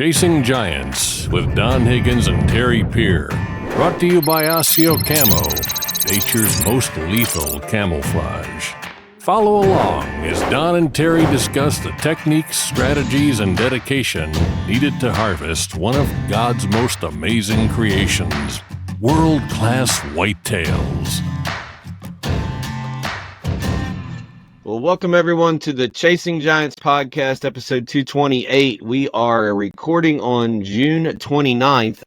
Chasing Giants with Don Higgins and Terry Peer. Brought to you by Osseo Camo, nature's most lethal camouflage. Follow along as Don and Terry discuss the techniques, strategies, and dedication needed to harvest one of God's most amazing creations, world-class whitetails. Well, welcome everyone to the Chasing Giants podcast, episode 228. We are recording on June 29th.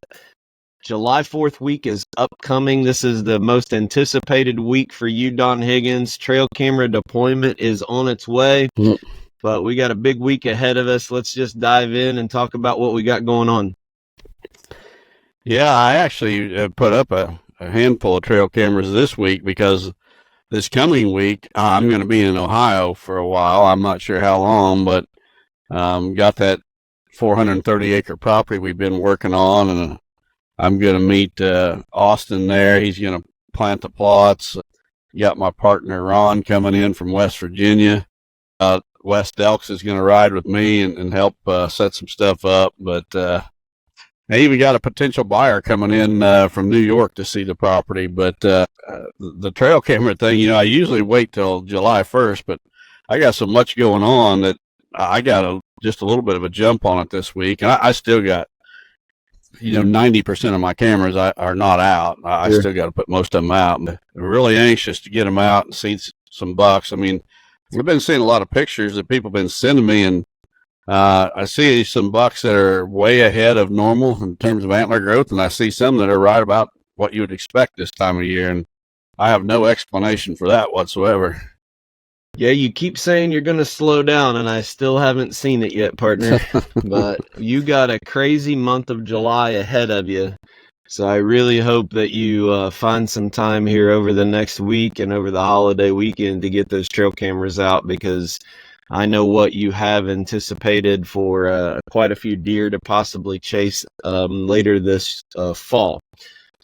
July 4th week is upcoming. This is the most anticipated week for you, Don Higgins. Trail camera deployment is on its way, but we got a big week ahead of us. Let's just dive in and talk about what we got going on. Yeah, I actually put up a handful of trail cameras this week because this coming week, I'm going to be in Ohio for a while. I'm not sure how long, but got that 430-acre property we've been working on, and I'm going to meet Austin there. He's going to plant the plots. Got my partner Ron coming in from West Virginia. Wes Delks is going to ride with me and help set some stuff up, but I even got a potential buyer coming in from New York to see the property. But the trail camera thing, I usually wait till July 1st, but I got so much going on that I got just a little bit of a jump on it this week. And I still got, 90% of my cameras are not out. I still got to put most of them out. I'm really anxious to get them out and see some bucks. I mean, we've been seeing a lot of pictures that people have been sending me, and I see some bucks that are way ahead of normal in terms of antler growth, and I see some that are right about what you would expect this time of year, and I have no explanation for that whatsoever. Yeah, you keep saying you're going to slow down, and I still haven't seen it yet, partner. But you got a crazy month of July ahead of you, so I really hope that you find some time here over the next week and over the holiday weekend to get those trail cameras out, because I know what you have anticipated for quite a few deer to possibly chase later this fall.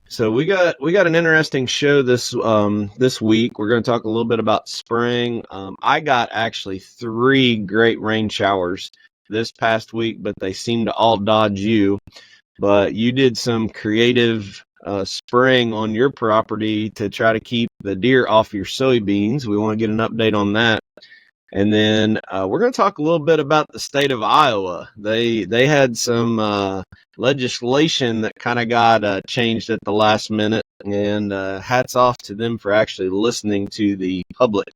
So we got an interesting show this week. We're going to talk a little bit about spring. I got actually 3 great rain showers this past week, but they seem to all dodge you. But you did some creative spraying on your property to try to keep the deer off your soybeans. We want to get an update on that. And then we're going to talk a little bit about the state of Iowa. They had some legislation that kind of got changed at the last minute, and hats off to them for actually listening to the public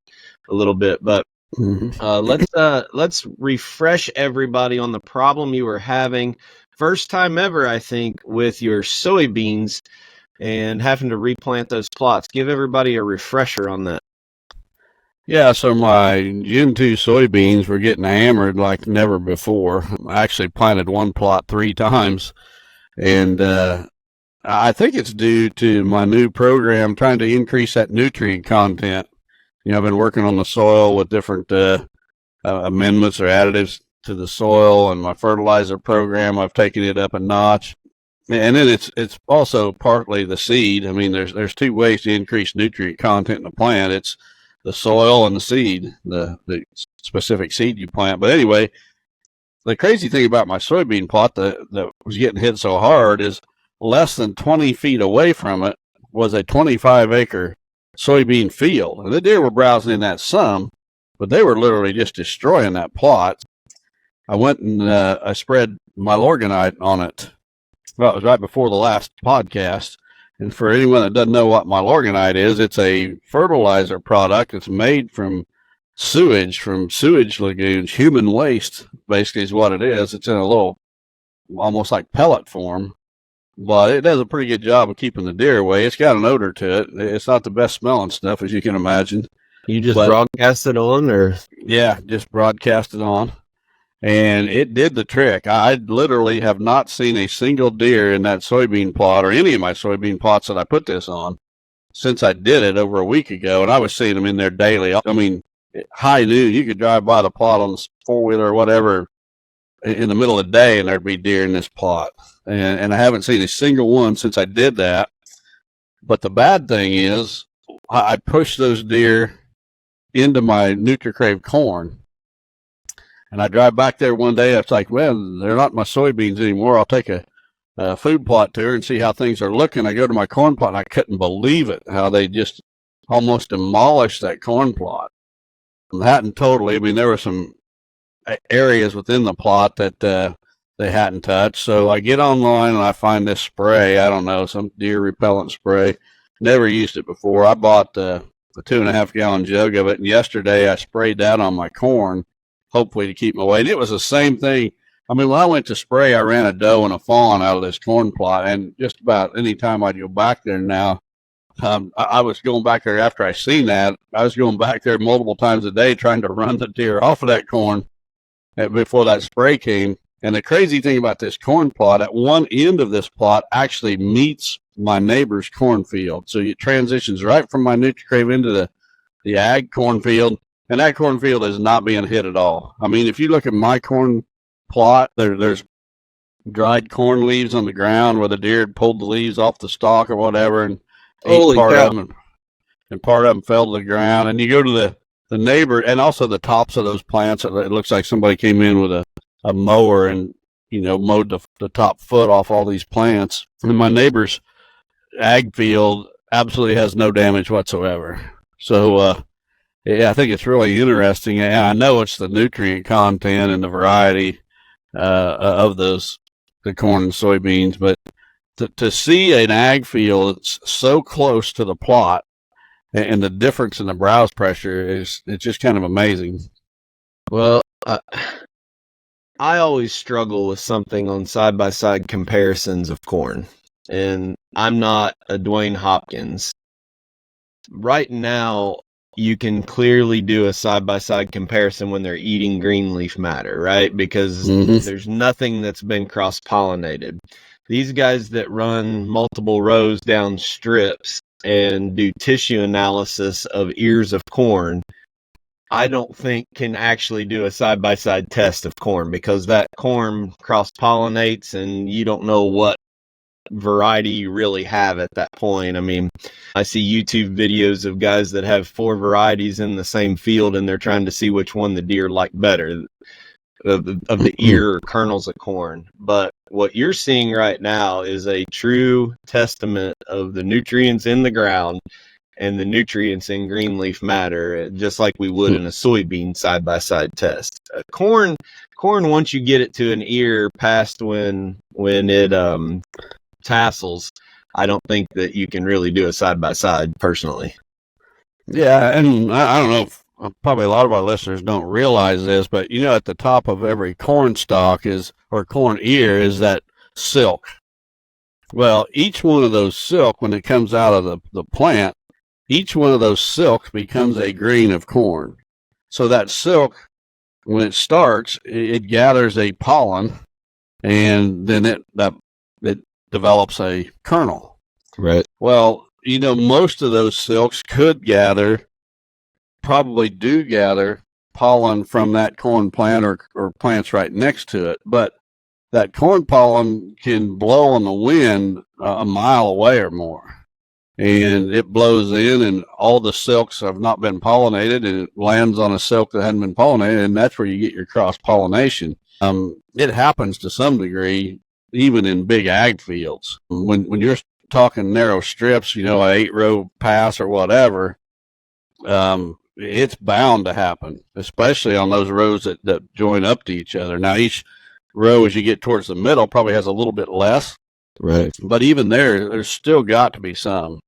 a little bit. But let's refresh everybody on the problem you were having. First time ever, I think, with your soybeans and having to replant those plots. Give everybody a refresher on that. Yeah, so my Gen 2 soybeans were getting hammered like never before. I actually planted one plot 3 times, and I think it's due to my new program trying to increase that nutrient content. I've been working on the soil with different amendments or additives to the soil, and my fertilizer program, I've taken it up a notch. And then it's also partly the seed. I mean, there's 2 ways to increase nutrient content in the plant. It's the soil and the seed, the specific seed you plant. But anyway, the crazy thing about my soybean plot that was getting hit so hard is less than 20 feet away from it was a 25-acre soybean field. And the deer were browsing in that some, but they were literally just destroying that plot. I went and I spread Milorganite on it. Well, it was right before the last podcast. And for anyone that doesn't know what Milorganite is, it's a fertilizer product. It's made from sewage lagoons, human waste, basically is what it is. It's in a little, almost like pellet form, but it does a pretty good job of keeping the deer away. It's got an odor to it. It's not the best smelling stuff, as you can imagine. You just broadcast it on, or? Yeah, just broadcast it on. And it did the trick. I literally have not seen a single deer in that soybean plot or any of my soybean plots that I put this on since I did it over a week ago. And I was seeing them in there daily. I mean, high noon, you could drive by the plot on the 4-wheeler or whatever in the middle of the day, and there'd be deer in this plot. And I haven't seen a single one since I did that. But the bad thing is I pushed those deer into my NutriCrave corn. And I drive back there one day. It's like, well, they're not my soybeans anymore. I'll take a food plot tour and see how things are looking. I go to my corn plot, and I couldn't believe it, how they just almost demolished that corn plot. They hadn't totally. I mean, there were some areas within the plot that they hadn't touched. So I get online and I find this spray. I don't know, some deer repellent spray. Never used it before. I bought a 2.5 gallon jug of it, and yesterday I sprayed that on my corn, hopefully to keep them away. And it was the same thing. I mean, when I went to spray, I ran a doe and a fawn out of this corn plot, and just about any time I'd go back there now, I was going back there after I seen that. I was going back there multiple times a day trying to run the deer off of that corn before that spray came. And the crazy thing about this corn plot, at one end of this plot actually meets my neighbor's cornfield. So it transitions right from my NutriCrave into the ag cornfield, and that cornfield is not being hit at all. I mean, if you look at my corn plot, there's dried corn leaves on the ground where the deer had pulled the leaves off the stalk or whatever, and ate part of them, and part of them fell to the ground. And you go to the neighbor, and also the tops of those plants, it looks like somebody came in with a mower and, mowed the top foot off all these plants. And my neighbor's ag field absolutely has no damage whatsoever. So, yeah, I think it's really interesting. And I know it's the nutrient content and the variety of the corn and soybeans, but to see an ag field that's so close to the plot and the difference in the browse pressure it's just kind of amazing. Well, I always struggle with something on side-by-side comparisons of corn, and I'm not a Dwayne Hopkins. Right now, you can clearly do a side-by-side comparison when they're eating green leaf matter, right? Because there's nothing that's been cross-pollinated. These guys that run multiple rows down strips and do tissue analysis of ears of corn, I don't think can actually do a side-by-side test of corn, because that corn cross-pollinates and you don't know what variety you really have at that point. I mean, I see YouTube videos of guys that have 4 varieties in the same field, and they're trying to see which one the deer like better of the ear or kernels of corn. But what you're seeing right now is a true testament of the nutrients in the ground and the nutrients in green leaf matter, just like we would in a soybean side-by-side test. Corn, once you get it to an ear past when it tassels, I don't think that you can really do a side-by-side personally. Yeah, and I don't know if probably a lot of our listeners don't realize this, but at the top of every corn stalk or corn ear is that silk. Well, each one of those silk, when it comes out of the plant, each one of those silks becomes a grain of corn. So that silk, when it starts, it gathers a pollen, and then it develops a kernel. Right. Well, most of those silks probably do gather pollen from that corn plant or plants right next to it. But that corn pollen can blow on the wind a mile away or more. And it blows in, and all the silks have not been pollinated, and it lands on a silk that hadn't been pollinated, and that's where you get your cross-pollination. It happens to some degree, even in big ag fields. When you're talking narrow strips, an 8-row pass or whatever, it's bound to happen, especially on those rows that join up to each other. Now, each row, as you get towards the middle, probably has a little bit less. Right. But even there's still got to be some.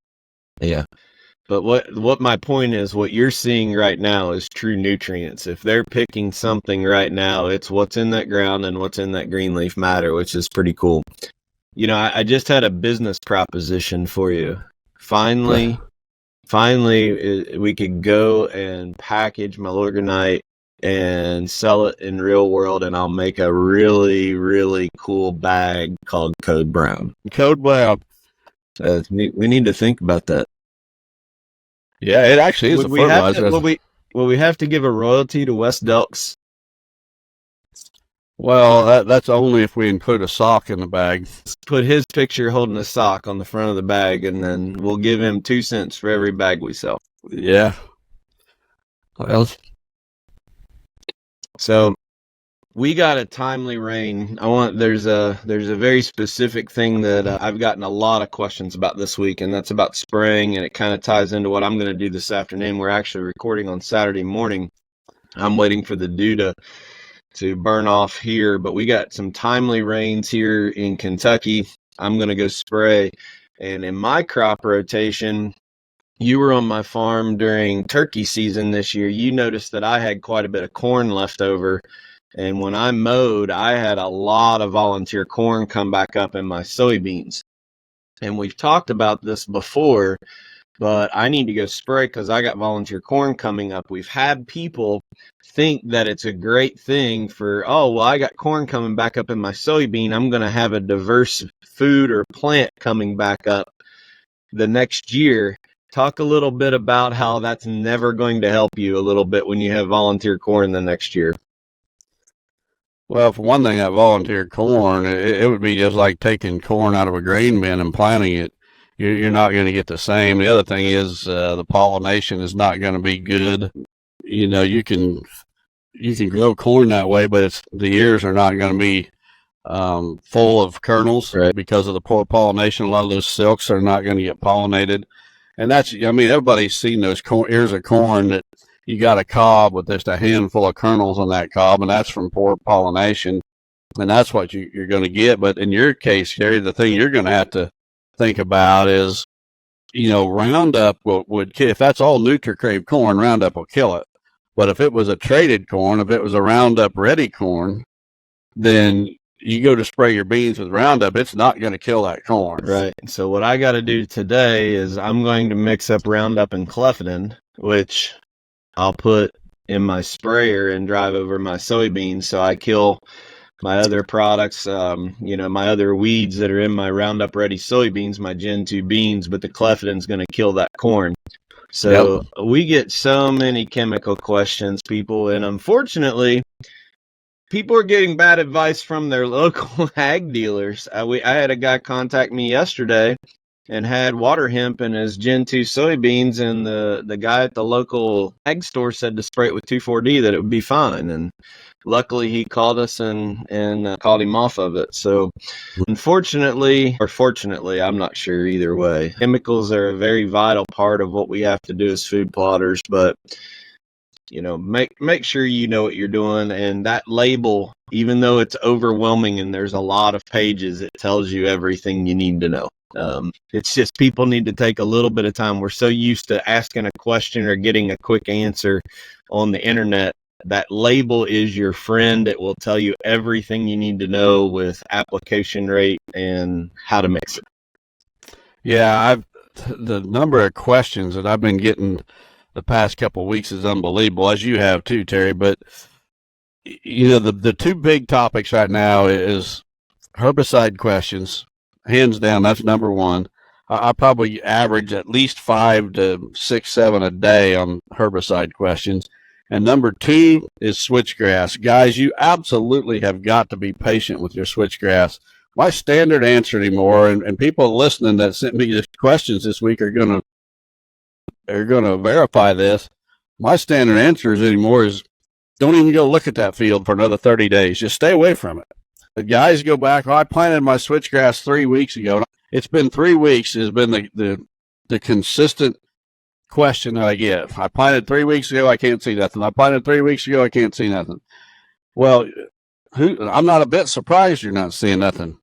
Yeah. But what my point is, what you're seeing right now is true nutrients. If they're picking something right now, it's what's in that ground and what's in that green leaf matter, which is pretty cool. I just had a business proposition for you. Finally, we could go and package Milorganite and sell it in real world, and I'll make a really, really cool bag called Code Brown. Code Brown. We need to think about that. Yeah, it actually is a fertilizer. Will we have to give a royalty to West Delks? Well, that's only if we include a sock in the bag. Put his picture holding a sock on the front of the bag, and then we'll give him 2 cents for every bag we sell. Yeah. Well, so We got a timely rain. There's a very specific thing that I've gotten a lot of questions about this week, and that's about spraying, and it kind of ties into what I'm going to do this afternoon. We're actually recording on Saturday morning. I'm waiting for the dew to burn off here, but we got some timely rains here in Kentucky. I'm going to go spray, and in my crop rotation, you were on my farm during turkey season this year. You noticed that I had quite a bit of corn left over. And when I mowed, I had a lot of volunteer corn come back up in my soybeans. And we've talked about this before, but I need to go spray because I got volunteer corn coming up. We've had people think that it's a great thing for, oh, well, I got corn coming back up in my soybean. I'm going to have a diverse food or plant coming back up the next year. Talk a little bit about how that's never going to help you a little bit when you have volunteer corn the next year. Well, for one thing, that volunteer corn, it would be just like taking corn out of a grain bin and planting it. You're not going to get the same. The other thing is the pollination is not going to be good. You know, you can grow corn that way, but the ears are not going to be full of kernels, right? Because of the poor pollination. A lot of those silks are not going to get pollinated. And everybody's seen those ears of corn that you got a cob with just a handful of kernels on that cob, and that's from poor pollination, and that's what you're going to get. But in your case, Gary, the thing you're going to have to think about is, Roundup would kill. If that's all Nutricrave corn, Roundup will kill it. But if it was a traded corn, if it was a Roundup ready corn, then you go to spray your beans with Roundup, it's not going to kill that corn. Right. So what I got to do today is I'm going to mix up Roundup and Clefidin, which I'll put in my sprayer and drive over my soybeans so I kill my other products, my other weeds that are in my Roundup Ready soybeans, my Gen 2 beans, but the Clefidin's going to kill that corn. So We get so many chemical questions, people, and unfortunately, people are getting bad advice from their local ag dealers. I had a guy contact me yesterday and had water hemp in his Gen 2 soybeans, and the guy at the local ag store said to spray it with 2,4-D, that it would be fine. And luckily he called us and called him off of it. So unfortunately, or fortunately, I'm not sure either way, chemicals are a very vital part of what we have to do as food plotters, but make sure you know what you're doing. And that label, even though it's overwhelming and there's a lot of pages, it tells you everything you need to know. It's just people need to take a little bit of time. We're so used to asking a question or getting a quick answer on the internet. That label is your friend. It will tell you everything you need to know with application rate and how to mix it. Yeah, the number of questions that I've been getting the past couple of weeks is unbelievable, as you have too, Terry. But the two big topics right now is herbicide questions. Hands down, that's number one. I probably average at least 5 to 6, 7 a day on herbicide questions. And number two is switchgrass. Guys, you absolutely have got to be patient with your switchgrass. My standard answer anymore, and people listening that sent me the questions this week are going to verify this. My standard answers anymore is don't even go look at that field for another 30 days. Just stay away from it. The guys go back, I planted my switchgrass 3 weeks ago. It's been 3 weeks has been the consistent question that I get. I planted 3 weeks ago, I can't see nothing. I planted 3 weeks ago, I can't see nothing. Well, I'm not a bit surprised you're not seeing nothing.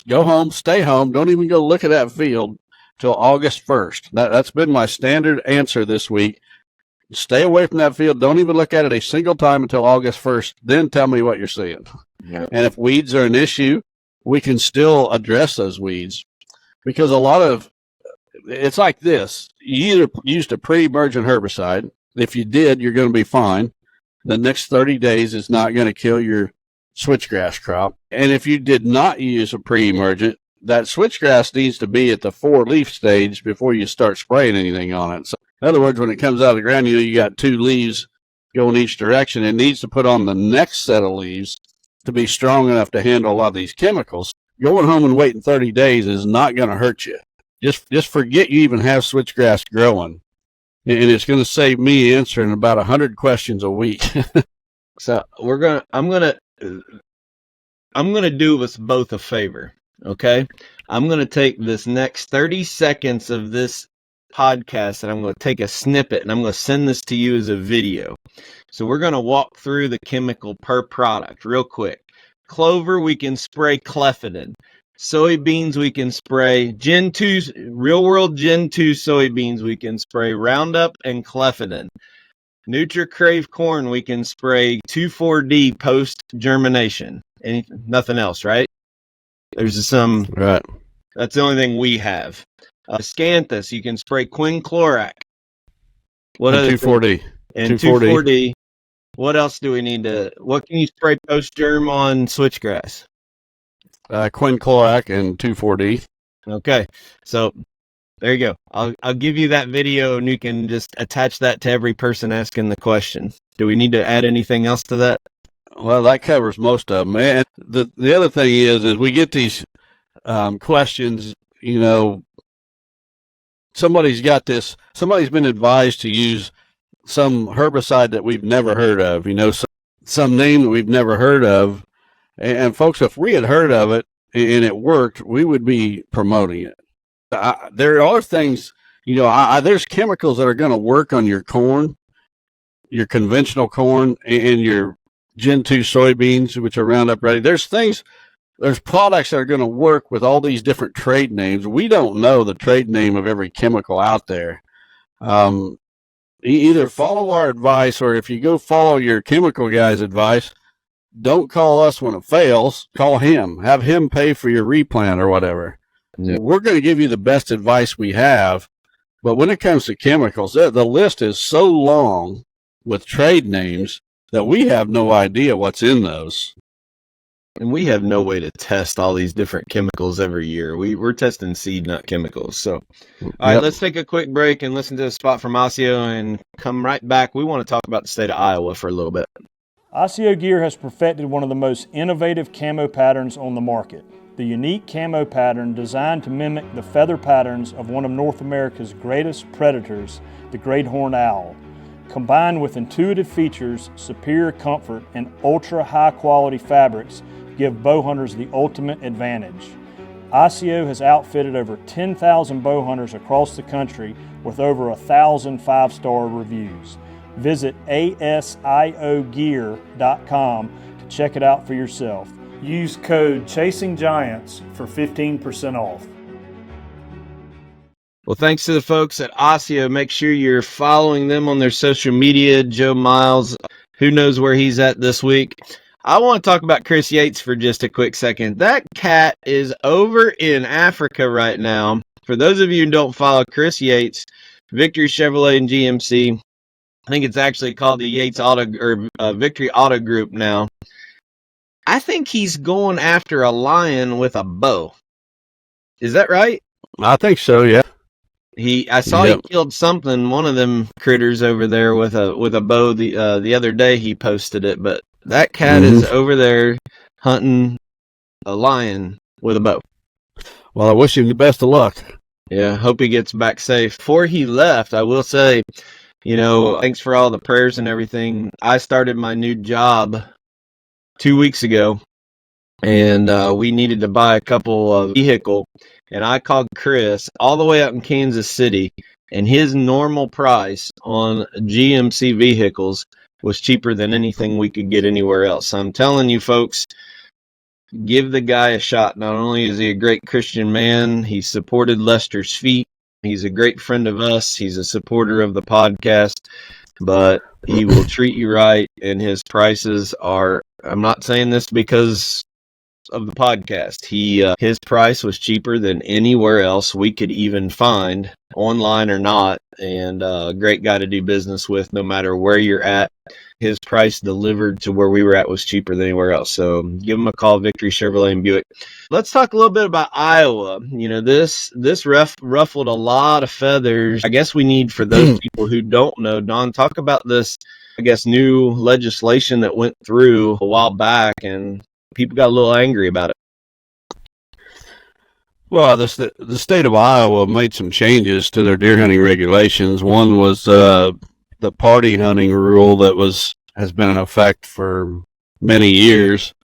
Go home, stay home. Don't even go look at that field till August 1st. That's been my standard answer this week. Stay away from that field. Don't even look at it a single time until August 1st. Then tell me what you're seeing. Yep. And if weeds are an issue, we can still address those weeds. Because it's like this. You either used a pre-emergent herbicide. If you did, you're going to be fine. The next 30 days is not going to kill your switchgrass crop. And if you did not use a pre-emergent, that switchgrass needs to be at the 4-leaf stage before you start spraying anything on it. So, in other words, when it comes out of the ground, you got 2 leaves going each direction. It needs to put on the next set of leaves to be strong enough to handle a lot of these chemicals. Going home and waiting 30 days is not going to hurt you. Just forget you even have switchgrass growing. And it's going to save me answering about 100 questions a week. So I'm going to I'm going to do us both a favor, okay? I'm going to take this next 30 seconds of this podcast and I'm going to take a snippet and I'm going to send this to you as a video. So we're going to walk through the chemical per product real quick. Clover, we can spray clefidin. Soybeans, we can spray Gen 2, real world Gen 2 soybeans, we can spray Roundup and clefidin. NutriCrave corn, we can spray 2,4-D post germination. Nothing else, right? There's some. Right. That's the only thing we have. Scanthus, you can spray quinclorac. What and other 2,4-D. And 2,4-D. What else do we need to? What can you spray post germ on switchgrass? Quinclorac and 2,4-D. Okay, so there you go. I'll give you that video, and you can just attach that to every person asking the question. Do we need to add anything else to that? Well, that covers most of them. And the other thing is we get these questions. You know, somebody's been advised to use some herbicide that we've never heard of. You know, some name that we've never heard of. And folks, if we had heard of it and it worked, we would be promoting it. There are things, you know, there's chemicals that are going to work on your corn, your conventional corn, and your Gen 2 soybeans, which are Roundup Ready. There's products that are going to work with all these different trade names. We don't know the trade name of every chemical out there. Either follow our advice, or if you go follow your chemical guy's advice, don't call us when it fails. Call him. Have him pay for your replant or whatever. Yeah. We're going to give you the best advice we have. But when it comes to chemicals, the list is so long with trade names that we have no idea what's in those. And we have no way to test all these different chemicals every year. We're testing seed, not chemicals. So, all right, let's take a quick break and listen to a spot from Osseo and come right back. We want to talk about the state of Iowa for a little bit. Osseo Gear has perfected one of the most innovative camo patterns on the market. The unique camo pattern designed to mimic the feather patterns of one of North America's greatest predators, the great horned owl. Combined with intuitive features, superior comfort, and ultra high quality fabrics give bow hunters the ultimate advantage. Osseo has outfitted over 10,000 bow hunters across the country with over 1,000 5-star reviews. Visit asiogear.com to check it out for yourself. Use code CHASINGGIANTS for 15% off. Well, thanks to the folks at Osseo. Make sure you're following them on their social media. Joe Miles, who knows where he's at this week. I want to talk about Chris Yates for just a quick second. That cat is over in Africa right now. For those of you who don't follow Chris Yates, Victory Chevrolet and GMC, I think it's actually called the Yates Auto or Victory Auto Group now. I think he's going after a lion with a bow. Is that right? I think so, yeah. I saw he killed something, one of them critters over there with a bow the other day. He posted it, but that cat is over there hunting a lion with a bow. Well, I wish him the best of luck. Yeah, hope he gets back safe. Before he left, I will say, you know, thanks for all the prayers and everything. I started my new job 2 weeks ago, and we needed to buy a couple of vehicle, and I called Chris all the way up in Kansas City, and his normal price on GMC vehicles was cheaper than anything we could get anywhere else. So I'm telling you folks, give the guy a shot. Not only is he a great Christian man, he supported Lester's Feet. He's a great friend of us. He's a supporter of the podcast, but he will treat you right, and his prices are, I'm not saying this because of the podcast. His price was cheaper than anywhere else we could even find, online or not, and a great guy to do business with no matter where you're at. His price delivered to where we were at was cheaper than anywhere else. So give him a call, Victory Chevrolet and Buick. Let's talk a little bit about Iowa. You know, this ruffled a lot of feathers. I guess we need, for those people who don't know, Don, talk about this, I guess, new legislation that went through a while back, and people got a little angry about it. Well, the state of Iowa made some changes to their deer hunting regulations. One was the party hunting rule that has been in effect for many years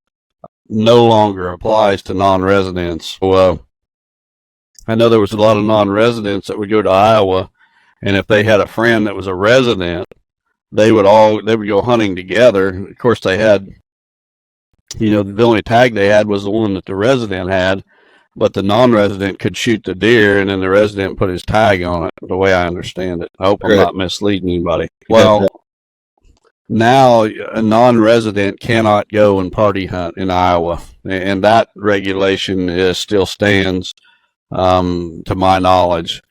no longer applies to non-residents. Well, I know there was a lot of non-residents that would go to Iowa, and if they had a friend that was a resident, they would go hunting together. Of course, they had, the only tag they had was the one that the resident had, but the non-resident could shoot the deer, and then the resident put his tag on it, the way I understand it. I hope I'm not misleading anybody. Well, now a non-resident cannot go and party hunt in Iowa, and that regulation still stands, to my knowledge.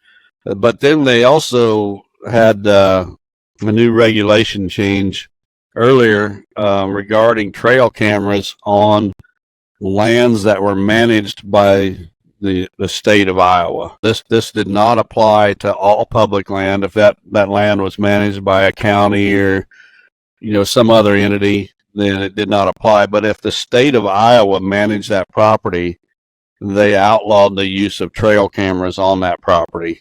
But then they also had a new regulation change earlier regarding trail cameras on lands that were managed by the state of Iowa. This did not apply to all public land. If that land was managed by a county or some other entity, then it did not apply. But if the state of Iowa managed that property, they outlawed the use of trail cameras on that property.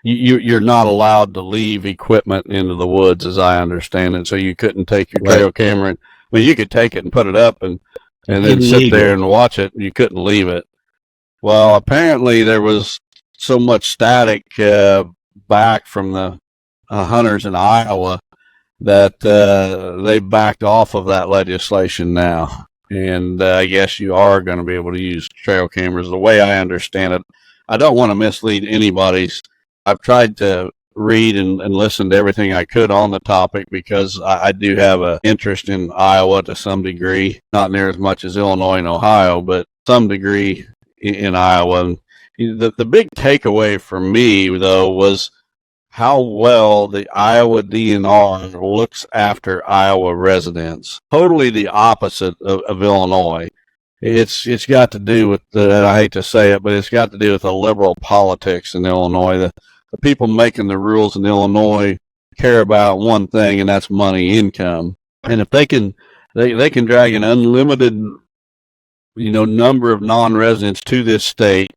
You're not allowed to leave equipment into the woods, as I understand it. So you couldn't take your trail camera. You could take it and put it up and then sit there and watch it. You couldn't leave it. Well, apparently there was so much static back from the hunters in Iowa that they backed off of that legislation now. And I guess you are going to be able to use trail cameras the way I understand it. I don't want to mislead anybody's. I've tried to read and listen to everything I could on the topic because I do have an interest in Iowa to some degree, not near as much as Illinois and Ohio, but some degree in Iowa. And the big takeaway for me, though, was how well the Iowa DNR looks after Iowa residents. Totally the opposite of Illinois. It's got to do with, I hate to say it, but it's got to do with the liberal politics in Illinois. The people making the rules in Illinois care about one thing, and that's money, income. And if they can drag an unlimited, number of non-residents to this state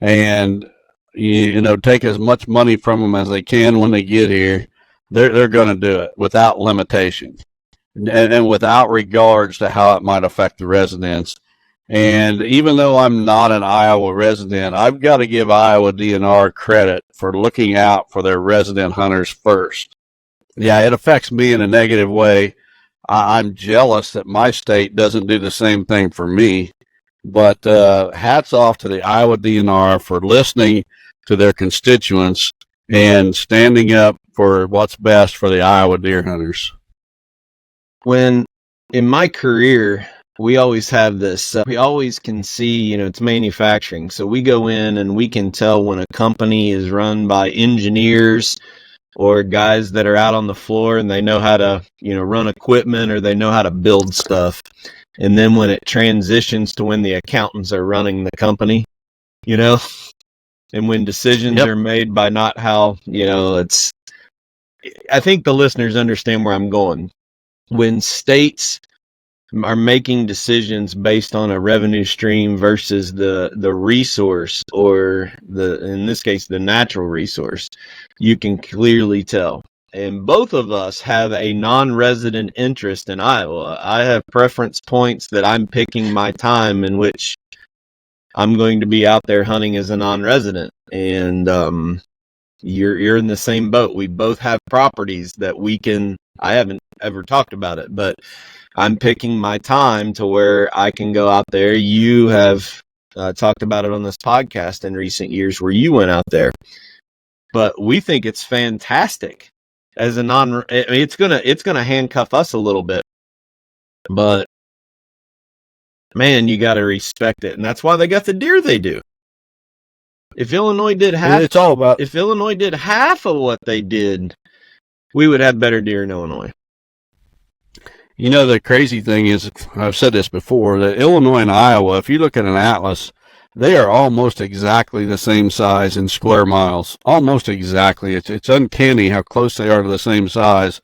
and, take as much money from them as they can when they get here, they're going to do it without limitation and without regards to how it might affect the residents. And even though I'm not an Iowa resident, I've got to give Iowa DNR credit for looking out for their resident hunters first. Yeah, it affects me in a negative way. I'm jealous that my state doesn't do the same thing for me. But hats off to the Iowa DNR for listening to their constituents and standing up for what's best for the Iowa deer hunters. When in my career, we always have this, we always can see, it's manufacturing. So we go in and we can tell when a company is run by engineers or guys that are out on the floor and they know how to, run equipment or they know how to build stuff. And then when it transitions to when the accountants are running the company, and when decisions are made by not how, I think the listeners understand where I'm going. When states are making decisions based on a revenue stream versus the resource, or in this case, the natural resource, you can clearly tell. And both of us have a non-resident interest in Iowa. I have preference points that I'm picking my time in which I'm going to be out there hunting as a non-resident. And you're in the same boat. We both have properties that we can, I haven't ever talked about it, but I'm picking my time to where I can go out there. You have talked about it on this podcast in recent years where you went out there. But we think it's fantastic. As a it's gonna handcuff us a little bit, but man, you got to respect it, and that's why they got the deer they do. If Illinois did half, if Illinois did half of what they did, we would have better deer in Illinois. The crazy thing is, I've said this before, that Illinois and Iowa, if you look at an atlas, they are almost exactly the same size in square miles. Almost exactly. It's uncanny how close they are to the same size.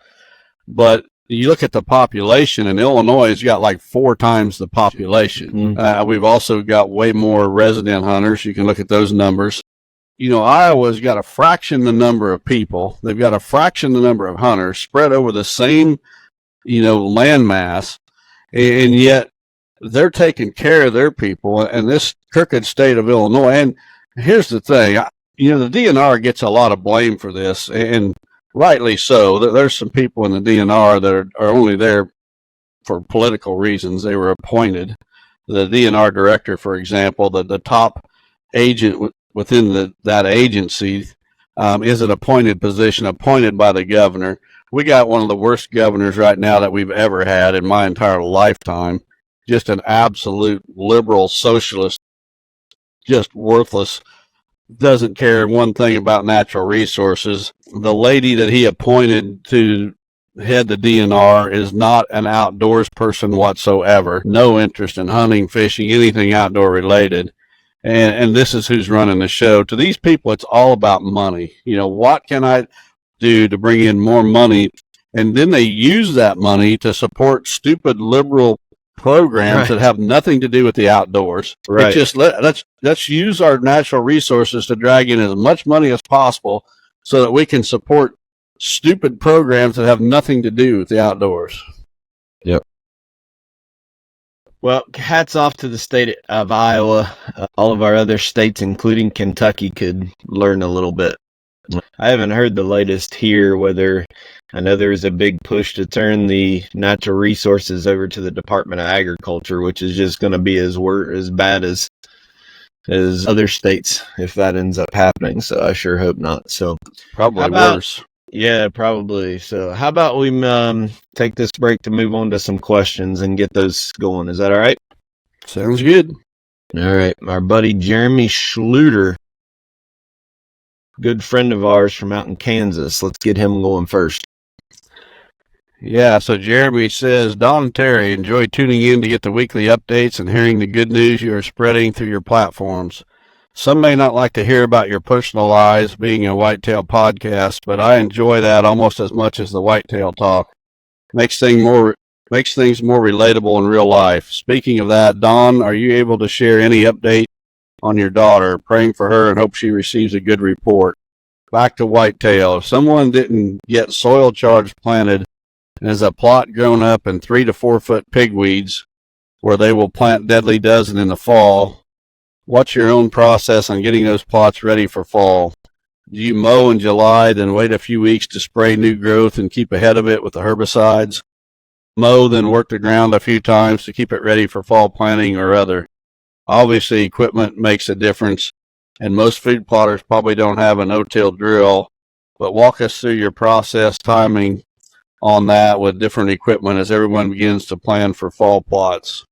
But you look at the population, and Illinois has got like 4 times the population. We've also got way more resident hunters. You can look at those numbers. Iowa's got a fraction the number of people. They've got a fraction the number of hunters spread over the same landmass, and yet they're taking care of their people in this crooked state of Illinois. And here's the thing, the DNR gets a lot of blame for this, and rightly so. There's some people in the DNR that are only there for political reasons. They were appointed. The DNR director, for example, the top agent within that agency is an appointed position, appointed by the governor. We got one of the worst governors right now that we've ever had in my entire lifetime. Just an absolute liberal socialist, just worthless, doesn't care one thing about natural resources. The lady that he appointed to head the DNR is not an outdoors person whatsoever. No interest in hunting, fishing, anything outdoor related. And this is who's running the show. To these people, it's all about money. What can I do to bring in more money? And then they use that money to support stupid liberal programs that have nothing to do with the outdoors. Right. It's just let's use our natural resources to drag in as much money as possible so that we can support stupid programs that have nothing to do with the outdoors. Yep. Well, hats off to the state of Iowa. All of our other states, including Kentucky, could learn a little bit. I haven't heard the latest here, I know there was a big push to turn the natural resources over to the Department of Agriculture, which is just going to be as bad as other states if that ends up happening. So I sure hope not. So probably worse. Yeah, probably. So how about we take this break to move on to some questions and get those going? Is that all right? Sounds good. All right. Our buddy Jeremy Schluter, good friend of ours from out in Kansas. Let's get him going first. Yeah, so Jeremy says, Don and Terry, enjoy tuning in to get the weekly updates and hearing the good news you are spreading through your platforms. Some may not like to hear about your personal lives being a whitetail podcast, but I enjoy that almost as much as the whitetail talk. Makes things more relatable in real life. Speaking of that, Don, are you able to share any update on your daughter? Praying for her and hope she receives a good report. Back to whitetail. If someone didn't get soil charge planted and has a plot grown up in 3 to 4 foot pigweeds where they will plant deadly dozen in the fall, what's your own process on getting those plots ready for fall? Do you mow in July, then wait a few weeks to spray new growth and keep ahead of it with the herbicides? Mow, then work the ground a few times to keep it ready for fall planting or other. Obviously, equipment makes a difference, and most food plotters probably don't have a no-till drill, but walk us through your process timing on that with different equipment as everyone begins to plan for fall plots.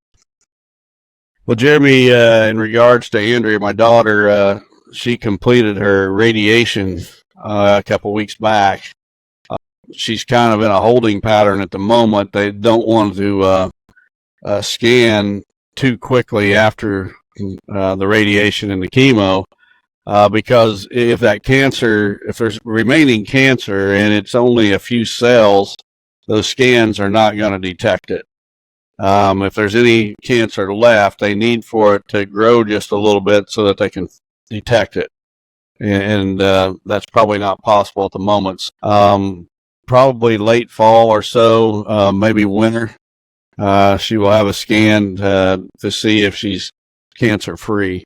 Well, Jeremy, in regards to Andrea, my daughter, she completed her radiation a couple weeks back. She's kind of in a holding pattern at the moment. They don't want to scan too quickly after the radiation and the chemo, because if there's remaining cancer and it's only a few cells, those scans are not going to detect it. If there's any cancer left, they need for it to grow just a little bit so that they can detect it. And that's probably not possible at the moment. Probably late fall or so, maybe winter, she will have a scan to see if she's cancer free.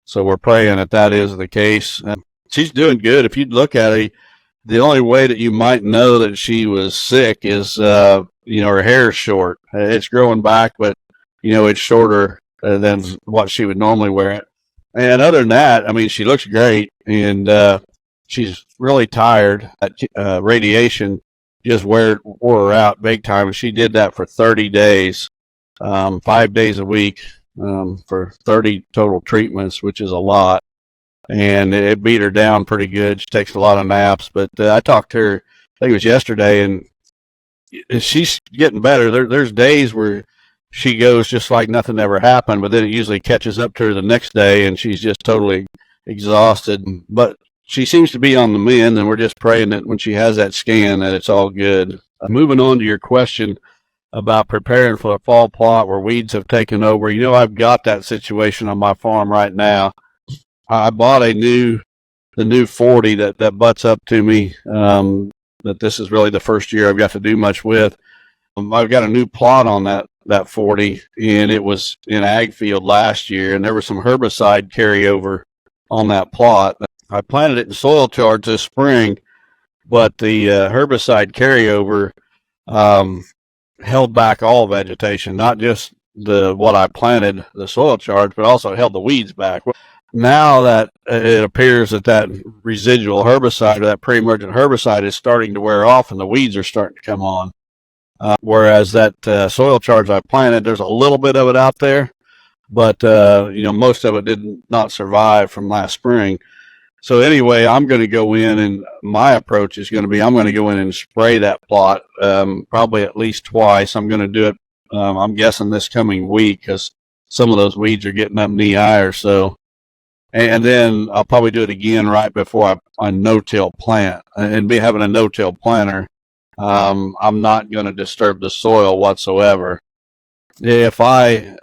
So we're praying that is the case. She's doing good. If you look at it, the only way that you might know that she was sick is, her hair is short. It's growing back, but, it's shorter than what she would normally wear it. And other than that, I mean, she looks great, and she's really tired. Radiation just wore her out big time, and she did that for 30 days, 5 days a week, for 30 total treatments, which is a lot. And it beat her down pretty good. She takes a lot of naps, but I talked to her, I think it was yesterday, and she's getting better. There's days where she goes just like nothing ever happened, but then it usually catches up to her the next day, and she's just totally exhausted. But she seems to be on the mend, and we're just praying that when she has that scan that it's all good. Moving on to your question about preparing for a fall plot where weeds have taken over. I've got that situation on my farm right now. I bought the new 40 that butts up to me, that this is really the first year I've got to do much with. I've got a new plot on that 40, and it was in ag field last year, and there was some herbicide carryover on that plot. I planted it in soil charge this spring, but the herbicide carryover held back all vegetation, not just what I planted, the soil charge, but also held the weeds back. Now that it appears that residual herbicide or that pre-emergent herbicide is starting to wear off and the weeds are starting to come on. Whereas that soil charge I planted, there's a little bit of it out there, but most of it did not survive from last spring. So anyway, I'm going to go in, and my approach is going to be I'm going to go in and spray that plot probably at least twice. I'm going to do it, I'm guessing, this coming week, because some of those weeds are getting up knee high or so. And then I'll probably do it again right before I no-till plant. And be having a no-till planter, I'm not going to disturb the soil whatsoever. If I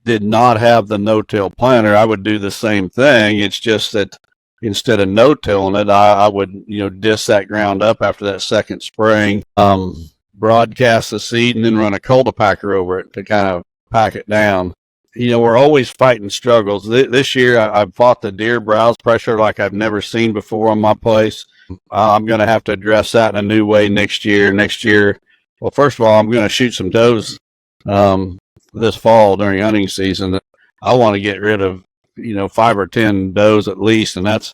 did not have the no-till planter, I would do the same thing. It's just that instead of no-tilling it, I would, disc that ground up after that second spraying, broadcast the seed, and then run a cultipacker over it to kind of pack it down. We're always fighting struggles. This year, I've fought the deer browse pressure like I've never seen before on my place. I'm going to have to address that in a new way next year. Well, first of all, I'm going to shoot some does this fall during hunting season. I want to get rid of 5 or 10 does at least, and that's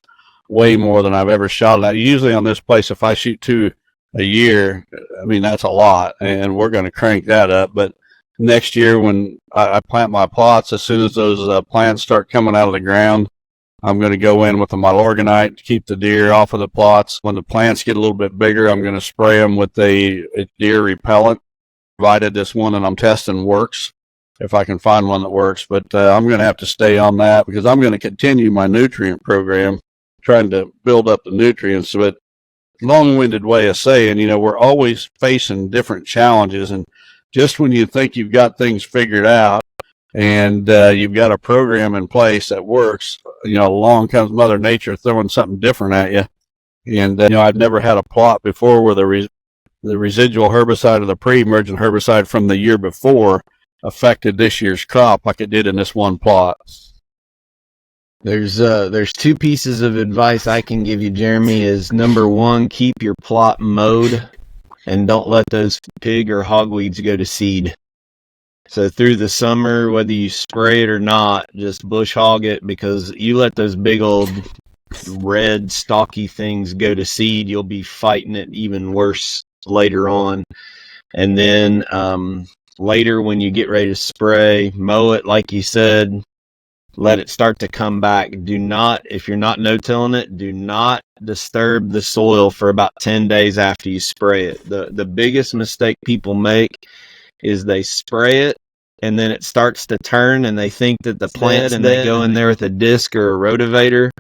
way more than I've ever shot at. Usually on this place, if I shoot 2 a year, that's a lot, and we're going to crank that up. But next year, when I plant my plots, as soon as those plants start coming out of the ground, I'm going to go in with the Milorganite to keep the deer off of the plots. When the plants get a little bit bigger, I'm going to spray them with a deer repellent, provided this one that I'm testing works, if I can find one that works. But I'm going to have to stay on that, because I'm going to continue my nutrient program, trying to build up the nutrients. But long-winded way of saying, we're always facing different challenges, and just when you think you've got things figured out and you've got a program in place that works, along comes Mother Nature throwing something different at you. And I've never had a plot before where the residual herbicide or the pre-emergent herbicide from the year before affected this year's crop like it did in this one plot. There's 2 pieces of advice I can give you, Jeremy. Is number 1, keep your plot mowed, and don't let those pig or hogweeds go to seed. So through the summer, whether you spray it or not, just bush hog it, because you let those big old red stocky things go to seed, you'll be fighting it even worse later on. And then later, when you get ready to spray, mow it like you said. Let it start to come back. Do not, if you're not no-tilling it, do not disturb the soil for about 10 days after you spray it. The biggest mistake people make is they spray it and then it starts to turn and they think that the plant, and they go in there with a disc or a rotavator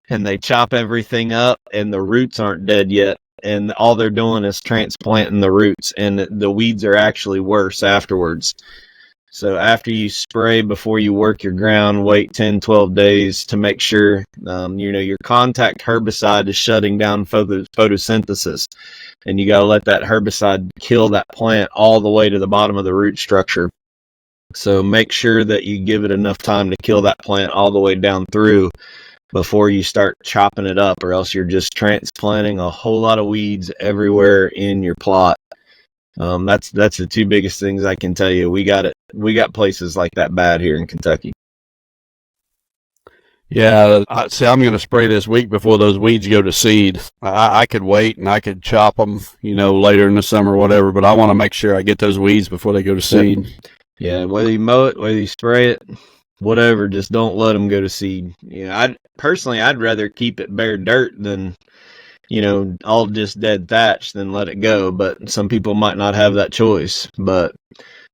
and they chop everything up, and the roots aren't dead yet. And all they're doing is transplanting the roots, and the weeds are actually worse afterwards. So after you spray, before you work your ground, wait 10, 12 days to make sure, your contact herbicide is shutting down photosynthesis. And you got to let that herbicide kill that plant all the way to the bottom of the root structure. So make sure that you give it enough time to kill that plant all the way down through before you start chopping it up, or else you're just transplanting a whole lot of weeds everywhere in your plot. That's the 2 biggest things I can tell you. We got places like that bad here in Kentucky. Yeah, I'm going to spray this week before those weeds go to seed. I could wait and I could chop them, later in the summer or whatever, but I want to make sure I get those weeds before they go to seed. Yeah, whether you mow it, whether you spray it, whatever, just don't let them go to seed. I'd rather keep it bare dirt than all just dead thatch, then let it go. But some people might not have that choice. But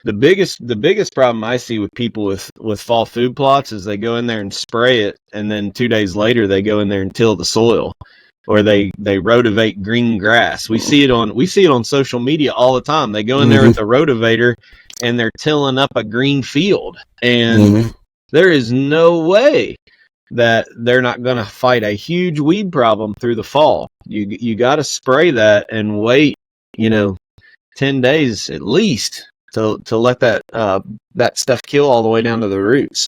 the biggest problem I see with people with fall food plots is they go in there and spray it, and then 2 days later they go in there and till the soil, or they rotivate green grass. We see it on social media all the time. They go in there with a rotavator and they're tilling up a green field, and there is no way that they're not going to fight a huge weed problem through the fall. You got to spray that and wait, 10 days at least to let that stuff kill all the way down to the roots.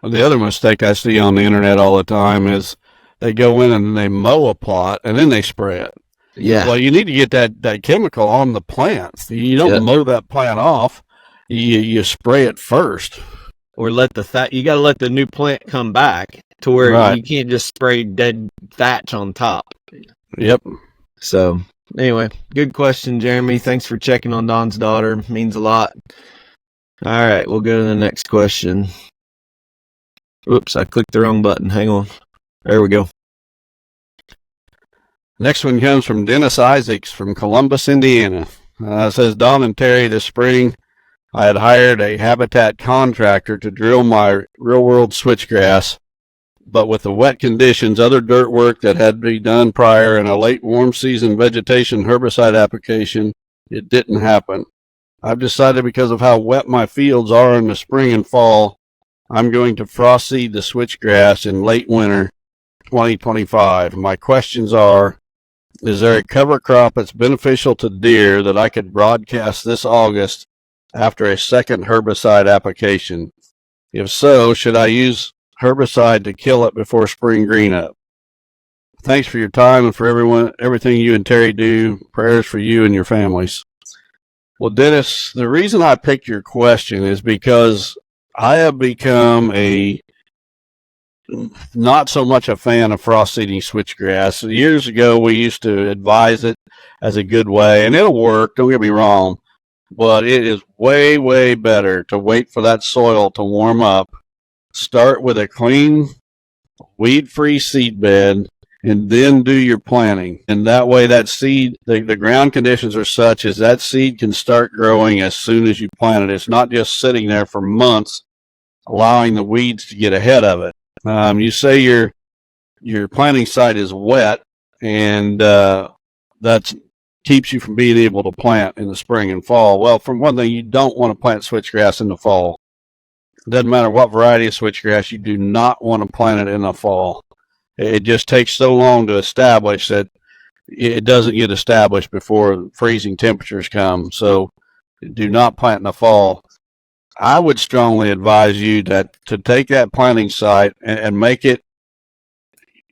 Well, the other mistake I see on the internet all the time is they go in and they mow a plot and then they spray it. Yeah. Well, you need to get that chemical on the plant. You don't mow that plant off. You spray it first. Or you got to let the new plant come back to where you can't just spray dead thatch on top. Yep. So anyway, good question, Jeremy. Thanks for checking on Don's daughter. Means a lot. All right, we'll go to the next question. Oops, I clicked the wrong button. Hang on. There we go. Next one comes from Dennis Isaacs from Columbus, Indiana. It says, Don and Terry, this spring I had hired a habitat contractor to drill my real-world switchgrass, but with the wet conditions, other dirt work that had to be done prior, and a late warm season vegetation herbicide application, it didn't happen. I've decided because of how wet my fields are in the spring and fall, I'm going to frost seed the switchgrass in late winter 2025. My questions are, is there a cover crop that's beneficial to deer that I could broadcast this August after a second herbicide application? If so, should I use herbicide to kill it before spring green up? Thanks for your time and for everything you and Terry do. Prayers for you and your families. Well, Dennis, the reason I picked your question is because I have become not so much a fan of frost seeding switchgrass. Years ago, we used to advise it as a good way, and it'll work, don't get me wrong, but it is way, way better to wait for that soil to warm up, start with a clean, weed-free seed bed, and then do your planting. And that way that seed, the ground conditions are such as that seed can start growing as soon as you plant it. It's not just sitting there for months, allowing the weeds to get ahead of it. You say your planting site is wet, and that keeps you from being able to plant in the spring and fall. Well, for one thing, you don't want to plant switchgrass in the fall. It doesn't matter what variety of switchgrass, you do not want to plant it in the fall. It just takes so long to establish that it doesn't get established before freezing temperatures come. So do not plant in the fall. I would strongly advise you to take that planting site and make it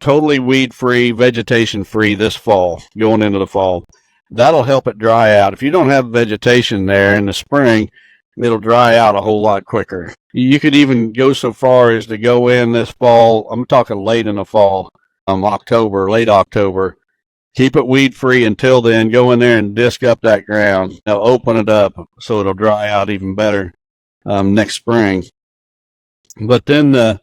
totally weed-free, vegetation-free this fall, going into the fall. That'll help it dry out. If you don't have vegetation there in the spring, it'll dry out a whole lot quicker. You could even go so far as to go in this fall, I'm talking late in the fall, October, late October. Keep it weed-free until then. Go in there and disc up that ground. Now open it up so it'll dry out even better next spring. But then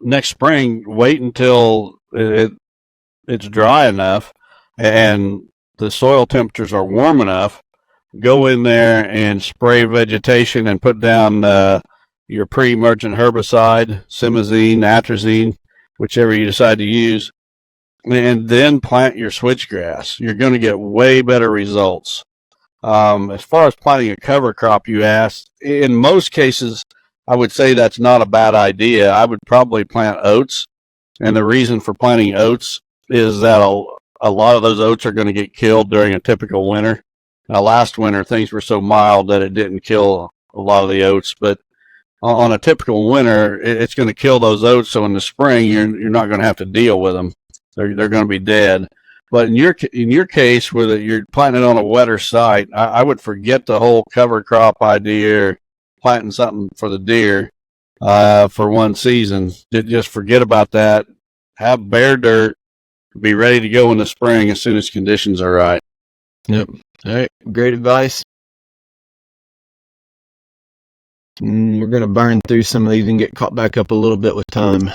next spring, wait until it's dry enough and the soil temperatures are warm enough. Go in there and spray vegetation and put down your pre-emergent herbicide, simazine, atrazine, whichever you decide to use, and then plant your switchgrass. You're going to get way better results. As far as planting a cover crop, you asked, in most cases, I would say that's not a bad idea. I would probably plant oats, and the reason for planting oats is that a lot of those oats are going to get killed during a typical winter. Now, last winter, things were so mild that it didn't kill a lot of the oats, but on a typical winter, it's going to kill those oats, so in the spring, you're not going to have to deal with them. They're going to be dead. But in your case, where you're planting it on a wetter site, I would forget the whole cover crop idea, or planting something for the deer for one season. Just forget about that. Have bare dirt. Be ready to go in the spring as soon as conditions are right. Yep. All right. Great advice. We're going to burn through some of these and get caught back up a little bit with time.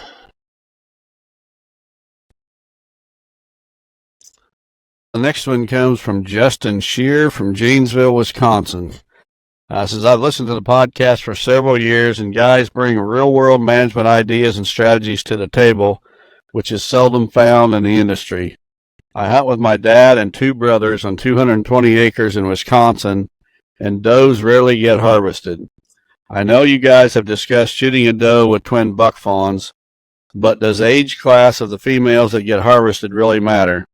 The next one comes from Justin Shear from Janesville, Wisconsin. Says, I've listened to the podcast for several years, and guys bring real-world management ideas and strategies to the table, which is seldom found in the industry. I hunt with my dad and two brothers on 220 acres in Wisconsin, and does rarely get harvested. I know you guys have discussed shooting a doe with twin buck fawns, but does age class of the females that get harvested really matter?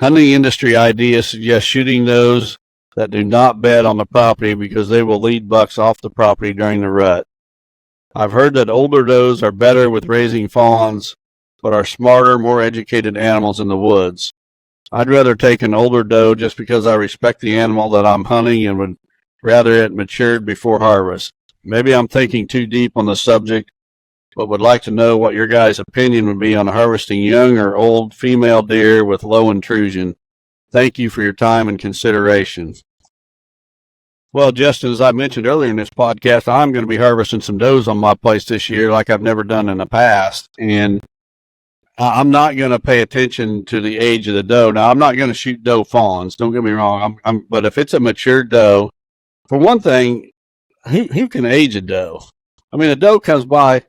Hunting industry ideas suggest shooting those that do not bed on the property because they will lead bucks off the property during the rut. I've heard that older does are better with raising fawns, but are smarter, more educated animals in the woods. I'd rather take an older doe just because I respect the animal that I'm hunting and would rather it matured before harvest. Maybe I'm thinking too deep on the subject, but would like to know what your guys' opinion would be on harvesting young or old female deer with low intrusion. Thank you for your time and consideration. Well, Justin, as I mentioned earlier in this podcast, I'm going to be harvesting some does on my place this year like I've never done in the past. And I'm not going to pay attention to the age of the doe. Now, I'm not going to shoot doe fawns. Don't get me wrong. But if it's a mature doe, for one thing, who can age a doe? I mean, a doe comes by.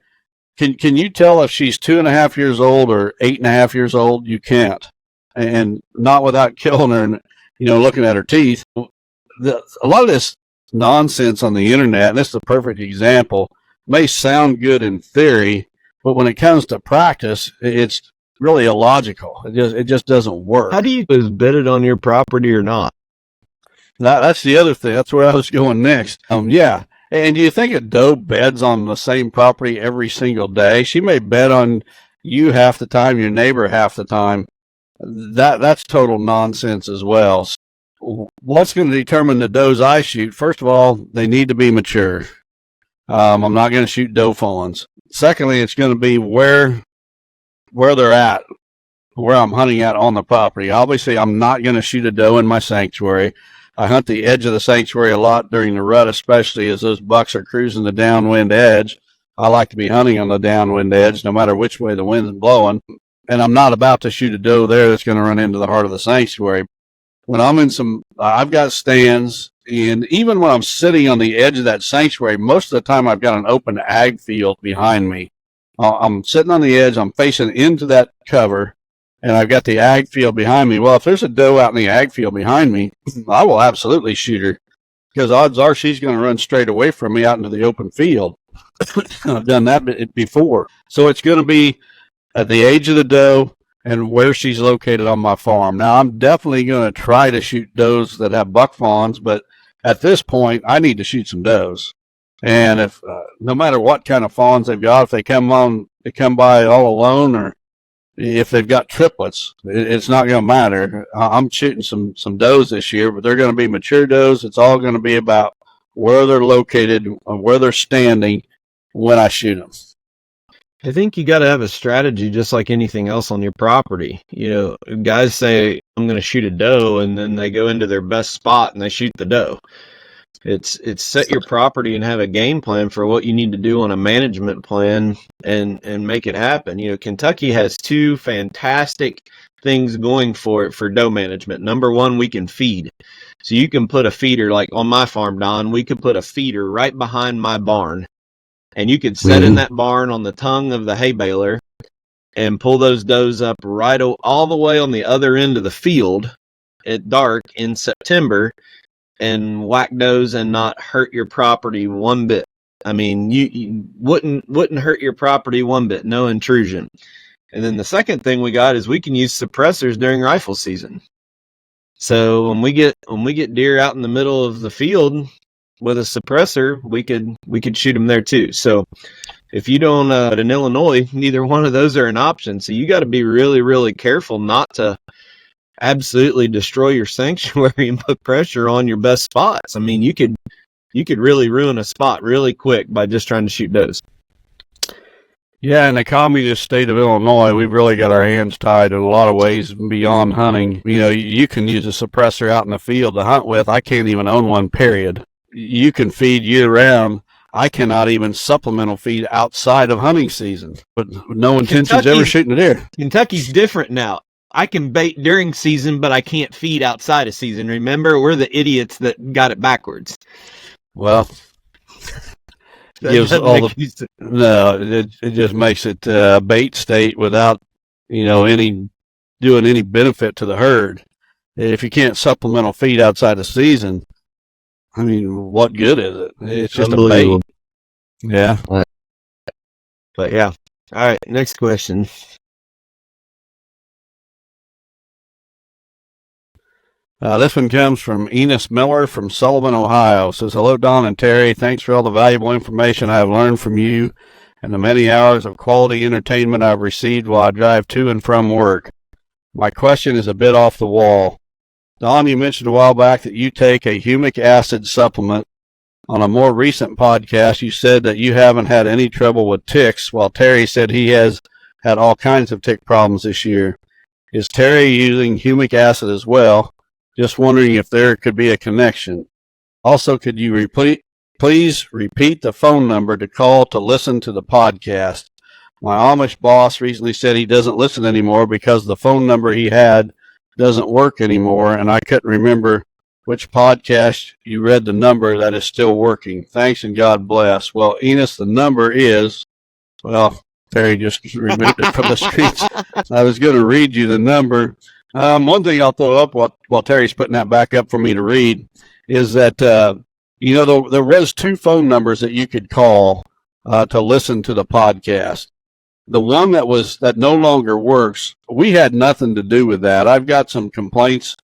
Can you tell if she's 2.5 years old or 8.5 years old? You can't, and not without killing her and looking at her teeth. A lot of this nonsense on the internet, and this is a perfect example, may sound good in theory, but when it comes to practice, it's really illogical. It just doesn't work. How do you is bedded on your property or not? That's the other thing. That's where I was going next. Yeah. And do you think a doe beds on the same property every single day? She may bed on you half the time, your neighbor half the time. That's total nonsense as well. What's going to determine the does I shoot? First of all, they need to be mature. I'm not going to shoot doe fawns. Secondly, it's going to be where they're at, where I'm hunting at on the property. Obviously, I'm not going to shoot a doe in my sanctuary. I hunt the edge of the sanctuary a lot during the rut, especially as those bucks are cruising the downwind edge. I like to be hunting on the downwind edge, no matter which way the wind is blowing. And I'm not about to shoot a doe there that's going to run into the heart of the sanctuary. When I'm in I've got stands, and even when I'm sitting on the edge of that sanctuary, most of the time I've got an open ag field behind me. I'm sitting on the edge, I'm facing into that cover, and I've got the ag field behind me. Well, if there's a doe out in the ag field behind me, I will absolutely shoot her, because odds are she's going to run straight away from me out into the open field. I've done that before. So it's going to be at the age of the doe and where she's located on my farm. Now, I'm definitely going to try to shoot does that have buck fawns, but at this point, I need to shoot some does. And if no matter what kind of fawns they've got, if they come by all alone, or if they've got triplets, it's not going to matter. I'm shooting some does this year, but they're going to be mature does. It's all going to be about where they're located, where they're standing when I shoot them. I think you got to have a strategy just like anything else on your property. Guys say, I'm going to shoot a doe, and then they go into their best spot and they shoot the doe. It's set your property and have a game plan for what you need to do on a management plan and make it happen. Kentucky has two fantastic things going for it for doe management. Number one, we can feed. So you can put a feeder, like on my farm, Don, we could put a feeder right behind my barn. And you could set in that barn on the tongue of the hay baler and pull those does up right all the way on the other end of the field at dark in September and whack does and not hurt your property one bit. I mean, you wouldn't hurt your property one bit, no intrusion. And then the second thing we got is we can use suppressors during rifle season. So when we get deer out in the middle of the field with a suppressor, we could shoot them there too. So if you don't, in Illinois, neither one of those are an option. So you got to be really, really careful not to absolutely destroy your sanctuary and put pressure on your best spots. I mean, you could really ruin a spot really quick by just trying to shoot does. Yeah, in the communist state of Illinois, we've really got our hands tied in a lot of ways beyond hunting. You can use a suppressor out in the field to hunt with. I can't even own one, period. You can feed year-round. I cannot even supplemental feed outside of hunting season, but no intentions ever shooting a deer. Kentucky's different now. I can bait during season, but I can't feed outside of season. Remember, we're the idiots that got it backwards. Well, it just makes it a bait state without, doing any benefit to the herd. If you can't supplemental feed outside of season, I mean, what good is it? It's just a bait. Yeah. But yeah. All right. Next question. This one comes from Enos Miller from Sullivan, Ohio. Says, hello, Don and Terry. Thanks for all the valuable information I have learned from you and the many hours of quality entertainment I've received while I drive to and from work. My question is a bit off the wall. Don, you mentioned a while back that you take a humic acid supplement. On a more recent podcast, you said that you haven't had any trouble with ticks, while Terry said he has had all kinds of tick problems this year. Is Terry using humic acid as well? Just wondering if there could be a connection. Also, could you please repeat the phone number to call to listen to the podcast? My Amish boss recently said he doesn't listen anymore because the phone number he had doesn't work anymore, and I couldn't remember which podcast you read the number that is still working. Thanks and God bless. Well, Enos, the number is, well, Terry just removed it from the screens. I was going to read you the number. One thing I'll throw up while Terry's putting that back up for me to read is that, there was 2 phone numbers that you could call to listen to the podcast. The one that no longer works, we had nothing to do with that. I've got some complaints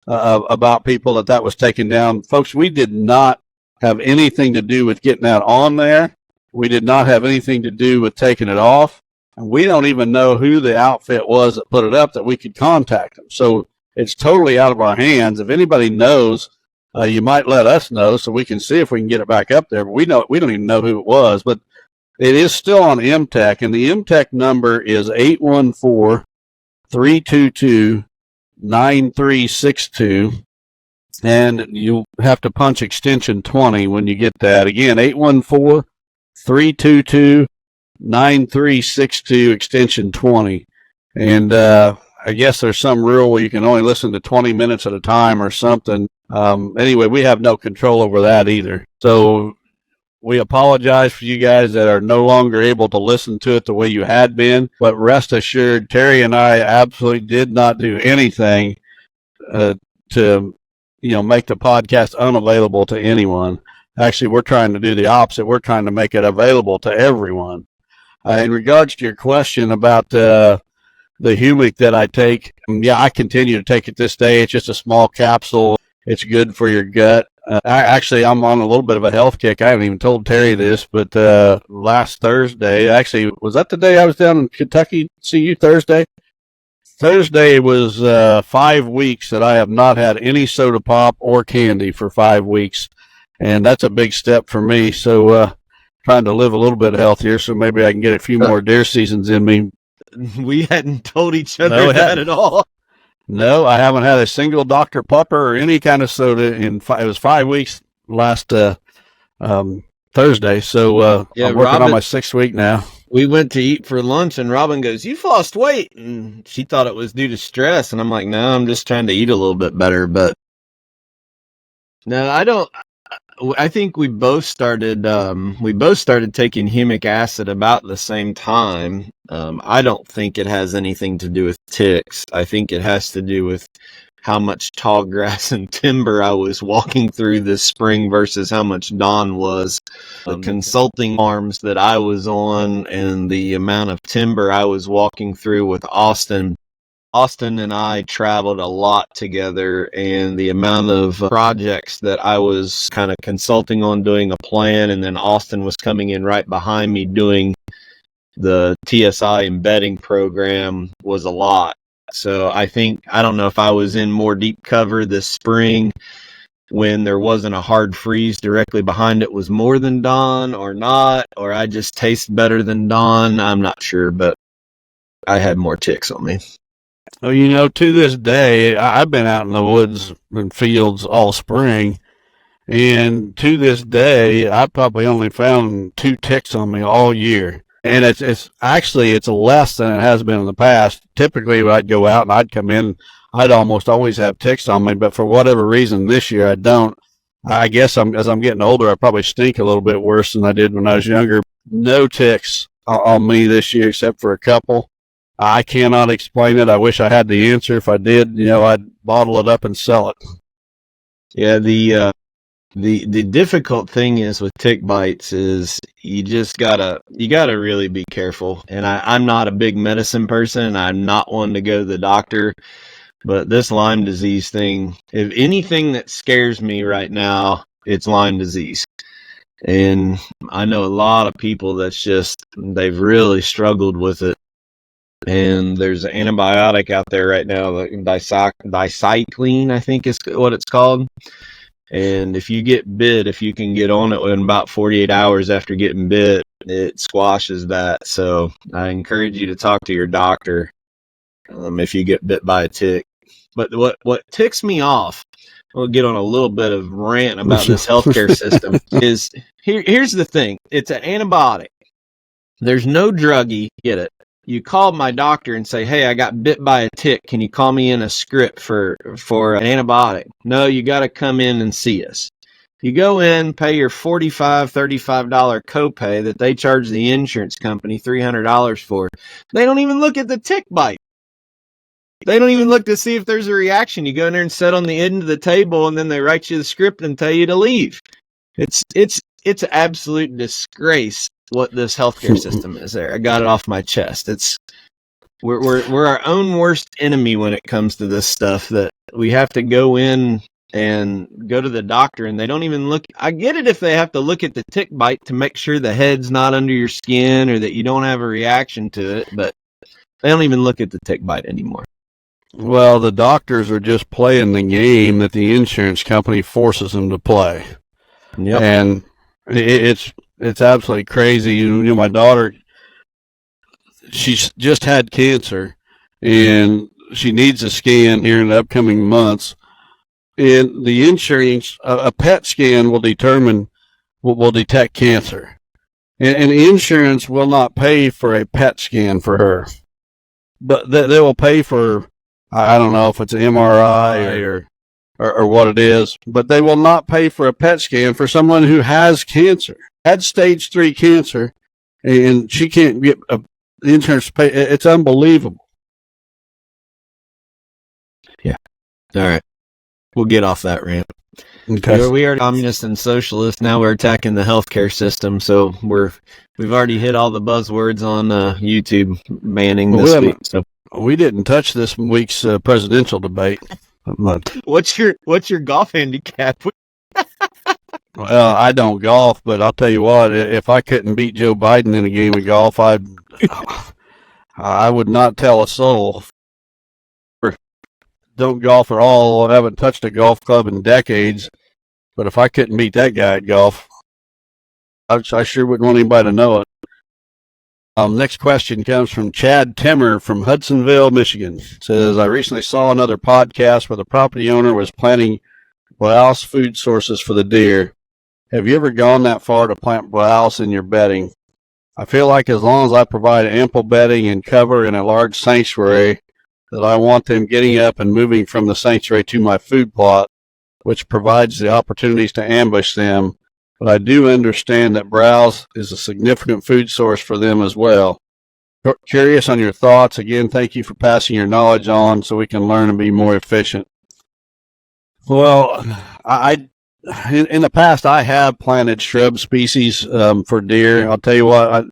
about people that was taken down. Folks, we did not have anything to do with getting that on there. We did not have anything to do with taking it off. And we don't even know who the outfit was that put it up that we could contact them. So it's totally out of our hands. If anybody knows, you might let us know so we can see if we can get it back up there. But we don't even know who it was. But it is still on MTech, and the MTech number is 814-322-9362. And you'll have to punch extension 20 when you get that. Again, 814-322-9362, extension 20. And I guess there's some rule where you can only listen to 20 minutes at a time or something. Anyway, we have no control over that either. So we apologize for you guys that are no longer able to listen to it the way you had been. But rest assured, Terry and I absolutely did not do anything to make the podcast unavailable to anyone. Actually, we're trying to do the opposite. We're trying to make it available to everyone. In regards to your question about the humic that I take, I continue to take it this day. It's just a small capsule. It's good for your gut. I'm on a little bit of a health kick. I haven't even told Terry this, but last Thursday, actually, was that the day I was down in Kentucky to see you, Thursday? Thursday was 5 weeks that I have not had any soda pop or candy for 5 weeks, and that's a big step for me. So trying to live a little bit healthier so maybe I can get a few more deer seasons in me. We hadn't told each other that at all. No, I haven't had a single Dr. Pepper or any kind of soda it was 5 weeks last Thursday. So I'm working on my 6th week now. We went to eat for lunch and Robin goes, "You've lost weight." And she thought it was due to stress. And I'm like, no, I'm just trying to eat a little bit better. But no, I don't. I think we both started taking humic acid about the same time. I don't think it has anything to do with ticks. I think it has to do with how much tall grass and timber I was walking through this spring versus how much Don was. The consulting farms that I was on and the amount of timber I was walking through with Austin. Austin and I traveled a lot together, and the amount of projects that I was kind of consulting on doing a plan, and then Austin was coming in right behind me doing the TSI embedding program was a lot. So I don't know if I was in more deep cover this spring when there wasn't a hard freeze directly behind it was more than Don or not, or I just taste better than Don. I'm not sure, but I had more ticks on me. Well, to this day, I've been out in the woods and fields all spring, and to this day, I probably only found 2 ticks on me all year. And it's actually less than it has been in the past. Typically, when I'd go out and I'd come in, I'd almost always have ticks on me, but for whatever reason, this year I don't. I guess as I'm getting older, I probably stink a little bit worse than I did when I was younger. No ticks on me this year except for a couple. I cannot explain it. I wish I had the answer. If I did, I'd bottle it up and sell it. Yeah, the difficult thing is with tick bites is you gotta really be careful. And I'm not a big medicine person. I'm not one to go to the doctor, But this Lyme disease thing, if anything that scares me right now, it's Lyme disease. And I know a lot of people they've really struggled with it. And there's an antibiotic out there right now, dicycline, I think is what it's called. And if you get bit, if you can get on it in about 48 hours after getting bit, it squashes that. So I encourage you to talk to your doctor if you get bit by a tick. But what ticks me off, we'll get on a little bit of rant about this healthcare system, is here's the thing. It's an antibiotic. There's no druggie. Get it. You call my doctor and say, hey, I got bit by a tick. Can you call me in a script for an antibiotic? No, you got to come in and see us. You go in, pay your $45, $35 copay that they charge the insurance company $300 for. They don't even look at the tick bite. They don't even look to see if there's a reaction. You go in there and sit on the end of the table, and then they write you the script and tell you to leave. It's an absolute disgrace what this healthcare system is there. I got it off my chest. We're our own worst enemy when it comes to this stuff, that we have to go in and go to the doctor, and they don't even look. I get it if they have to look at the tick bite to make sure the head's not under your skin or that you don't have a reaction to it, but they don't even look at the tick bite anymore. Well, the doctors are just playing the game that the insurance company forces them to play. Yep. And it's absolutely crazy. You know, my daughter, she's just had cancer, and she needs a scan here in the upcoming months. And the insurance, a PET scan will detect cancer. And insurance will not pay for a PET scan for her. But they will pay for, I don't know if it's an MRI or what it is, but they will not pay for a PET scan for someone who has cancer, had stage 3 cancer, and she can't get the insurance pay. It's unbelievable. Yeah. All right. We'll get off that rant. Okay. We are communists and socialists. Now we're attacking the healthcare system. So we've already hit all the buzzwords on YouTube banning this week. So we didn't touch this week's presidential debate. What's your golf handicap? Well, I don't golf, but I'll tell you what, if I couldn't beat Joe Biden in a game of golf, I would not tell a soul. Don't golf at all. I haven't touched a golf club in decades, but if I couldn't beat that guy at golf, I sure wouldn't want anybody to know it. Next question comes from Chad Timmer from Hudsonville, Michigan. It says, I recently saw another podcast where the property owner was planting browse food sources for the deer. Have you ever gone that far to plant browse in your bedding? I feel like as long as I provide ample bedding and cover in a large sanctuary, that I want them getting up and moving from the sanctuary to my food plot, which provides the opportunities to ambush them. But I do understand that browse is a significant food source for them as well. Curious on your thoughts. Again, thank you for passing your knowledge on so we can learn and be more efficient. Well, in the past, I have planted shrub species for deer. I'll tell you what,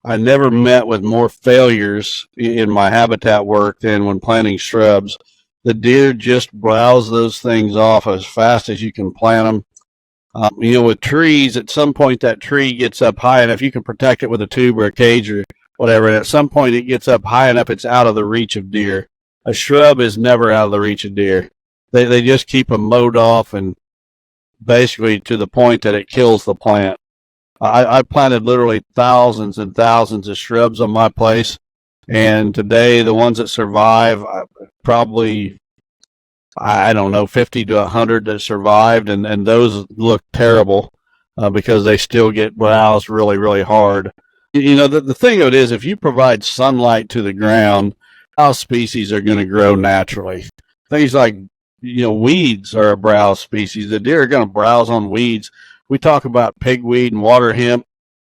I never met with more failures in my habitat work than when planting shrubs. The deer just browse those things off as fast as you can plant them. With trees, at some point that tree gets up high enough, you can protect it with a tube or a cage or whatever, and at some point it gets up high enough it's out of the reach of deer. A shrub is never out of the reach of deer. They just keep them mowed off, and basically to the point that it kills the plant. I planted literally thousands and thousands of shrubs on my place, and today the ones that survive, probably, I don't know, 50 to 100 that survived, and those look terrible because they still get browsed really, really hard. The thing of it is, if you provide sunlight to the ground, browse species are going to grow naturally. Things like, weeds are a browse species. The deer are going to browse on weeds. We talk about pigweed and water hemp,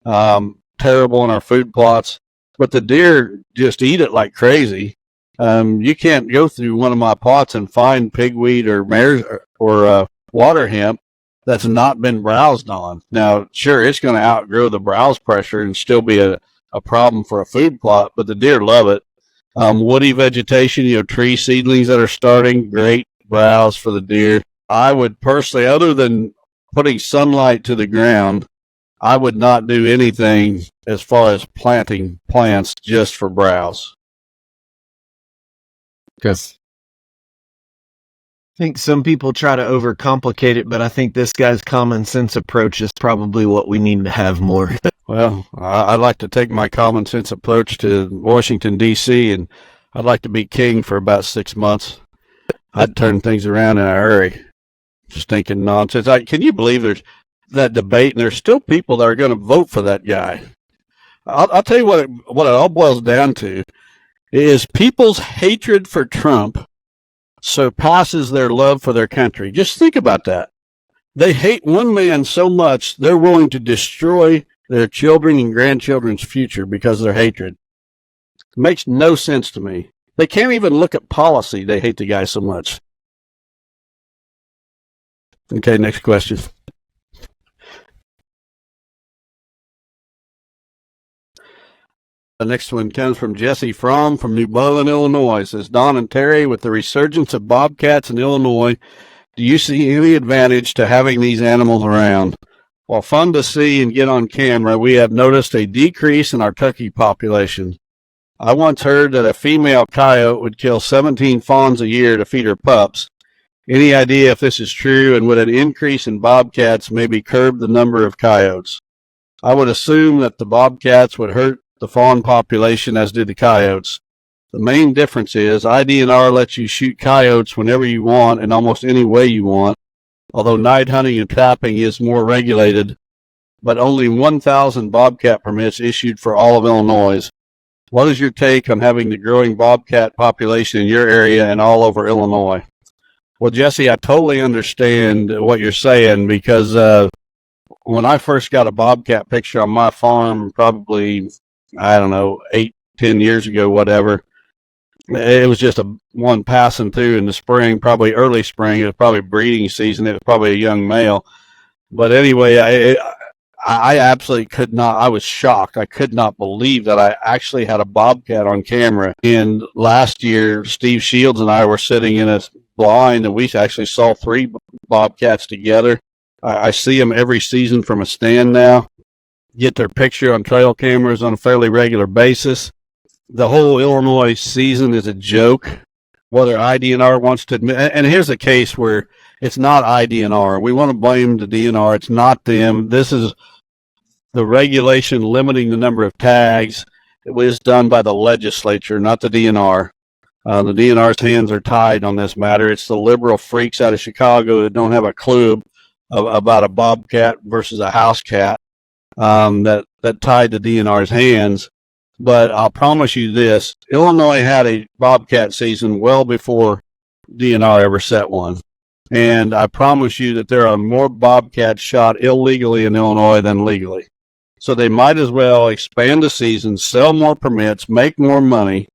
terrible in our food plots, but the deer just eat it like crazy. You can't go through one of my plots and find pigweed or water hemp that's not been browsed on. Now, sure, it's going to outgrow the browse pressure and still be a problem for a food plot, but the deer love it. Woody vegetation, tree seedlings that are starting, great browse for the deer. I would personally, other than putting sunlight to the ground, I would not do anything as far as planting plants just for browse. Because I think some people try to overcomplicate it, but I think this guy's common sense approach is probably what we need to have more. Well, I'd like to take my common sense approach to Washington, D.C., and I'd like to be king for about 6 months. I'd turn things around in a hurry. Stinking nonsense. Can you believe there's that debate, and there's still people that are going to vote for that guy? I'll tell you what it all boils down to is people's hatred for Trump surpasses their love for their country. Just think about that. They hate one man so much, they're willing to destroy their children and grandchildren's future because of their hatred. It makes no sense to me. They can't even look at policy. They hate the guy so much. Okay, next question. The next one comes from Jesse Fromm from New Berlin, Illinois. It says, Don and Terry, with the resurgence of bobcats in Illinois, do you see any advantage to having these animals around? While fun to see and get on camera, we have noticed a decrease in our turkey population. I once heard that a female coyote would kill 17 fawns a year to feed her pups. Any idea if this is true, and would an increase in bobcats maybe curb the number of coyotes? I would assume that the bobcats would hurt the fawn population as did the coyotes. The main difference is IDNR lets you shoot coyotes whenever you want and almost any way you want, although night hunting and trapping is more regulated, but only 1,000 bobcat permits issued for all of Illinois. What is your take on having the growing bobcat population in your area and all over Illinois? Well, Jesse, I totally understand what you're saying because when I first got a bobcat picture on my farm, probably, 8-10 years ago, whatever, it was just one passing through in the spring, probably early spring. It was probably breeding season. It was probably a young male. But anyway, I absolutely could not. I was shocked. I could not believe that I actually had a bobcat on camera. And last year, Steve Shields and I were sitting in a blind, and we actually saw 3 bobcats together. I see them every season from a stand now. Get their picture on trail cameras on a fairly regular basis. The whole Illinois season is a joke, whether IDNR wants to admit. And here's a case where it's not IDNR. We want to blame the DNR. It's not them. This is the regulation limiting the number of tags. It was done by the legislature, not the DNR. The DNR's hands are tied on this matter. It's the liberal freaks out of Chicago that don't have a clue about a bobcat versus a house cat that tied the DNR's hands. But I'll promise you this, Illinois had a bobcat season well before DNR ever set one. And I promise you that there are more bobcats shot illegally in Illinois than legally. So they might as well expand the season, sell more permits, make more money.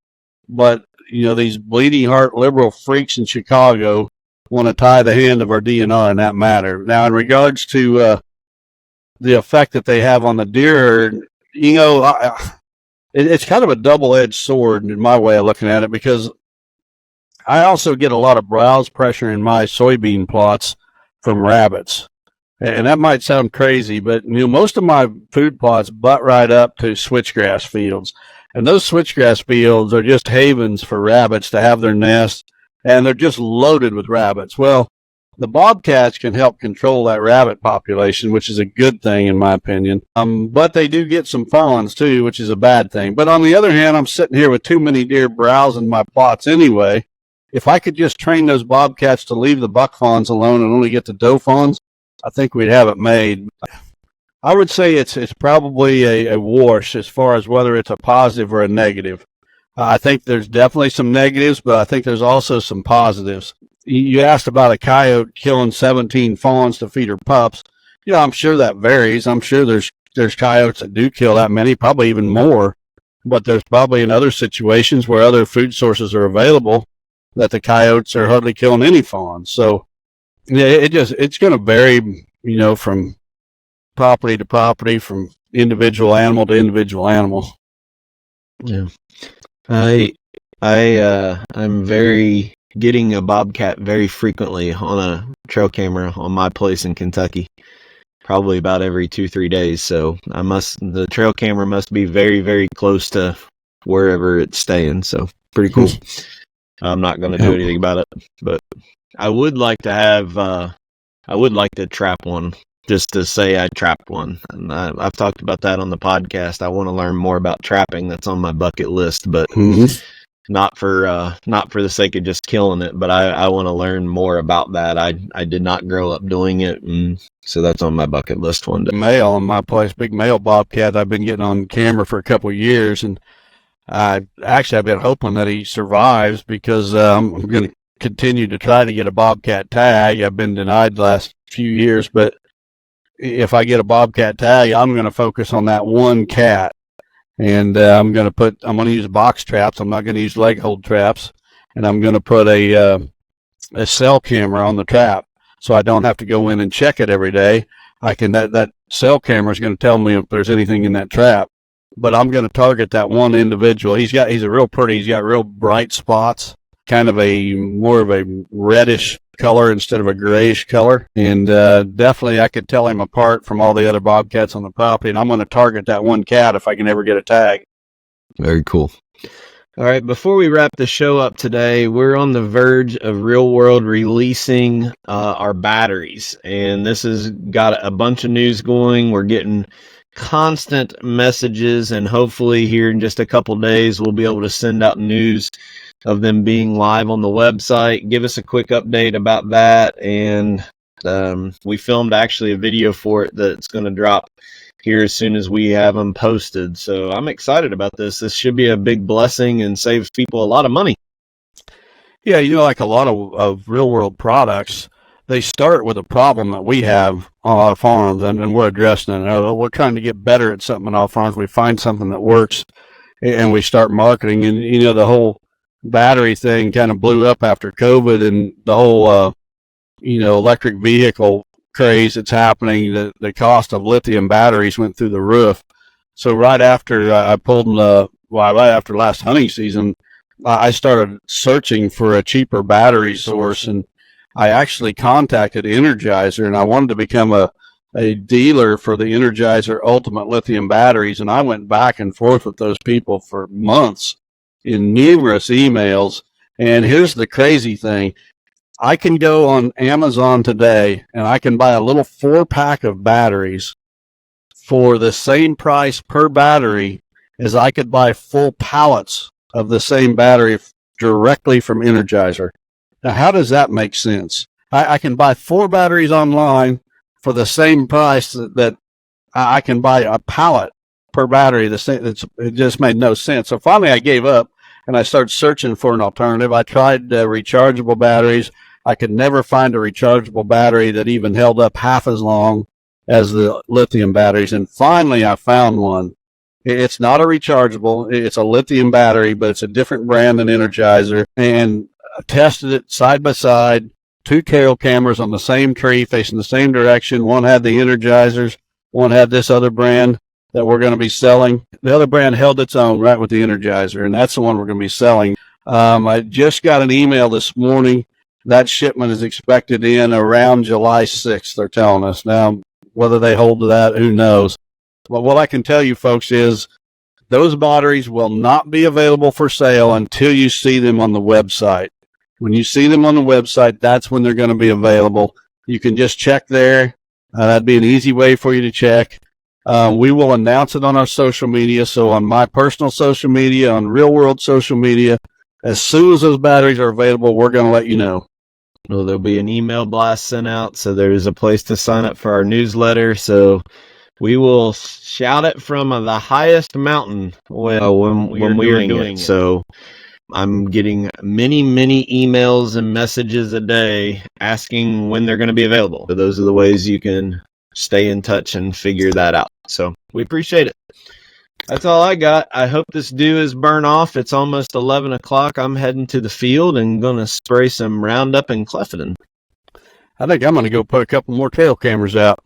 But, these bleeding heart liberal freaks in Chicago want to tie the hand of our DNR in that matter. Now, in regards to the effect that they have on the deer herd, it's kind of a double-edged sword in my way of looking at it, because I also get a lot of browse pressure in my soybean plots from rabbits. And that might sound crazy, but most of my food plots butt right up to switchgrass fields. And those switchgrass fields are just havens for rabbits to have their nests, and they're just loaded with rabbits. Well, the bobcats can help control that rabbit population, which is a good thing in my opinion. But they do get some fawns too, which is a bad thing. But on the other hand, I'm sitting here with too many deer browsing my plots anyway. If I could just train those bobcats to leave the buck fawns alone and only get the doe fawns, I think we'd have it made. I would say it's probably a wash as far as whether it's a positive or a negative. I think there's definitely some negatives, but I think there's also some positives. You asked about a coyote killing 17 fawns to feed her pups. I'm sure that varies. I'm sure there's coyotes that do kill that many, probably even more. But there's probably in other situations where other food sources are available that the coyotes are hardly killing any fawns. So yeah, it's going to vary, from property to property, from individual animal to individual animal. Yeah. I'm very getting a bobcat very frequently on a trail camera on my place in Kentucky. Probably about every 2-3 days. So the trail camera must be very, very close to wherever it's staying. So pretty cool. I'm not going to do anything about it, but I would like to trap one, just to say I trapped one. And I've talked about that on the podcast. I want to learn more about trapping. That's on my bucket list, but not for the sake of just killing it. But I want to learn more about that. I did not grow up doing it, and so that's on my bucket list one day. Male on my place, big male bobcat. I've been getting on camera for a couple of years, and I've been hoping that he survives because I'm going to continue to try to get a bobcat tag. I've been denied the last few years, but if I get a bobcat tag, I'm going to focus on that one cat, and I'm going to use box traps. I'm not going to use leg hold traps, and I'm going to put a cell camera on the trap, so I don't have to go in and check it every day. That cell camera is going to tell me if there's anything in that trap. But I'm going to target that one individual. He's got real bright spots, kind of more of a reddish color instead of a grayish color. And definitely I could tell him apart from all the other bobcats on the property. And I'm going to target that one cat if I can ever get a tag. Very cool. All right, before we wrap the show up today, we're on the verge of Real World releasing our batteries. And this has got a bunch of news going. We're getting constant messages, and hopefully here in just a couple days we'll be able to send out news of them being live on the website. Give us a quick update about that. And we filmed actually a video for it that's going to drop here as soon as we have them posted. So I'm excited about this. This should be a big blessing and saves people a lot of money. Yeah, like a lot of real world products, they start with a problem that we have on our farms, and we're addressing it. We're trying to get better at something on our farms. We find something that works, and we start marketing. And, the whole battery thing kind of blew up after COVID, and the whole, electric vehicle craze that's happening. The cost of lithium batteries went through the roof. So right after right after last hunting season, I started searching for a cheaper battery source, and I actually contacted Energizer, and I wanted to become a dealer for the Energizer Ultimate Lithium batteries. And I went back and forth with those people for months in numerous emails. And here's the crazy thing. I can go on Amazon today and I can buy a little 4-pack of batteries for the same price per battery as I could buy full pallets of the same battery directly from Energizer. Now, how does that make sense? I can buy 4 batteries online for the same price that I can buy a pallet per battery. It just made no sense. So finally I gave up and I started searching for an alternative. I tried rechargeable batteries. I could never find a rechargeable battery that even held up half as long as the lithium batteries. And finally I found one. It's not a rechargeable. It's a lithium battery, but it's a different brand than Energizer. And I tested it side by side, 2 trail cameras on the same tree facing the same direction. One had the Energizers, one had this other brand that we're going to be selling. The other brand held its own right with the Energizer, and that's the one we're going to be selling. I just got an email this morning. That shipment is expected in around July 6th, they're telling us. Now, whether they hold to that, who knows? But what I can tell you, folks, is those batteries will not be available for sale until you see them on the website. When you see them on the website, that's when they're going to be available. You can just check there. That'd be an easy way for you to check. We will announce it on our social media. So on my personal social media, on Real World social media, as soon as those batteries are available, we're going to let you know. Well, there'll be an email blast sent out, so there's a place to sign up for our newsletter. So we will shout it from the highest mountain when we are doing it. So I'm getting many, many emails and messages a day asking when they're going to be available. So those are the ways you can stay in touch and figure that out. So we appreciate it. That's all I got. I hope this dew is burn off. It's almost 11 o'clock. I'm heading to the field and going to spray some Roundup and Clefidin. I think I'm going to go put a couple more trail cameras out.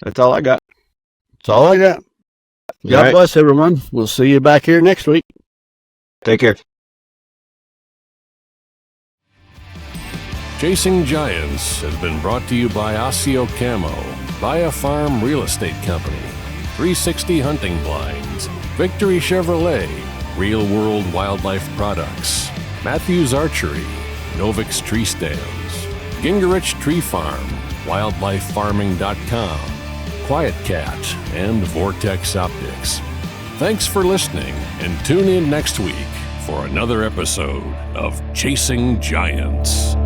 That's all I got. That's all I got. God All right. bless everyone. We'll see you back here next week. Take care. Chasing Giants has been brought to you by Osseo Camo, Via Farm Real Estate Company, 360 Hunting Blinds, Victory Chevrolet, Real World Wildlife Products, Matthews Archery, Novix Tree Stands, Gingerich Tree Farm, WildlifeFarming.com, Quiet Cat, and Vortex Optics. Thanks for listening, and tune in next week for another episode of Chasing Giants.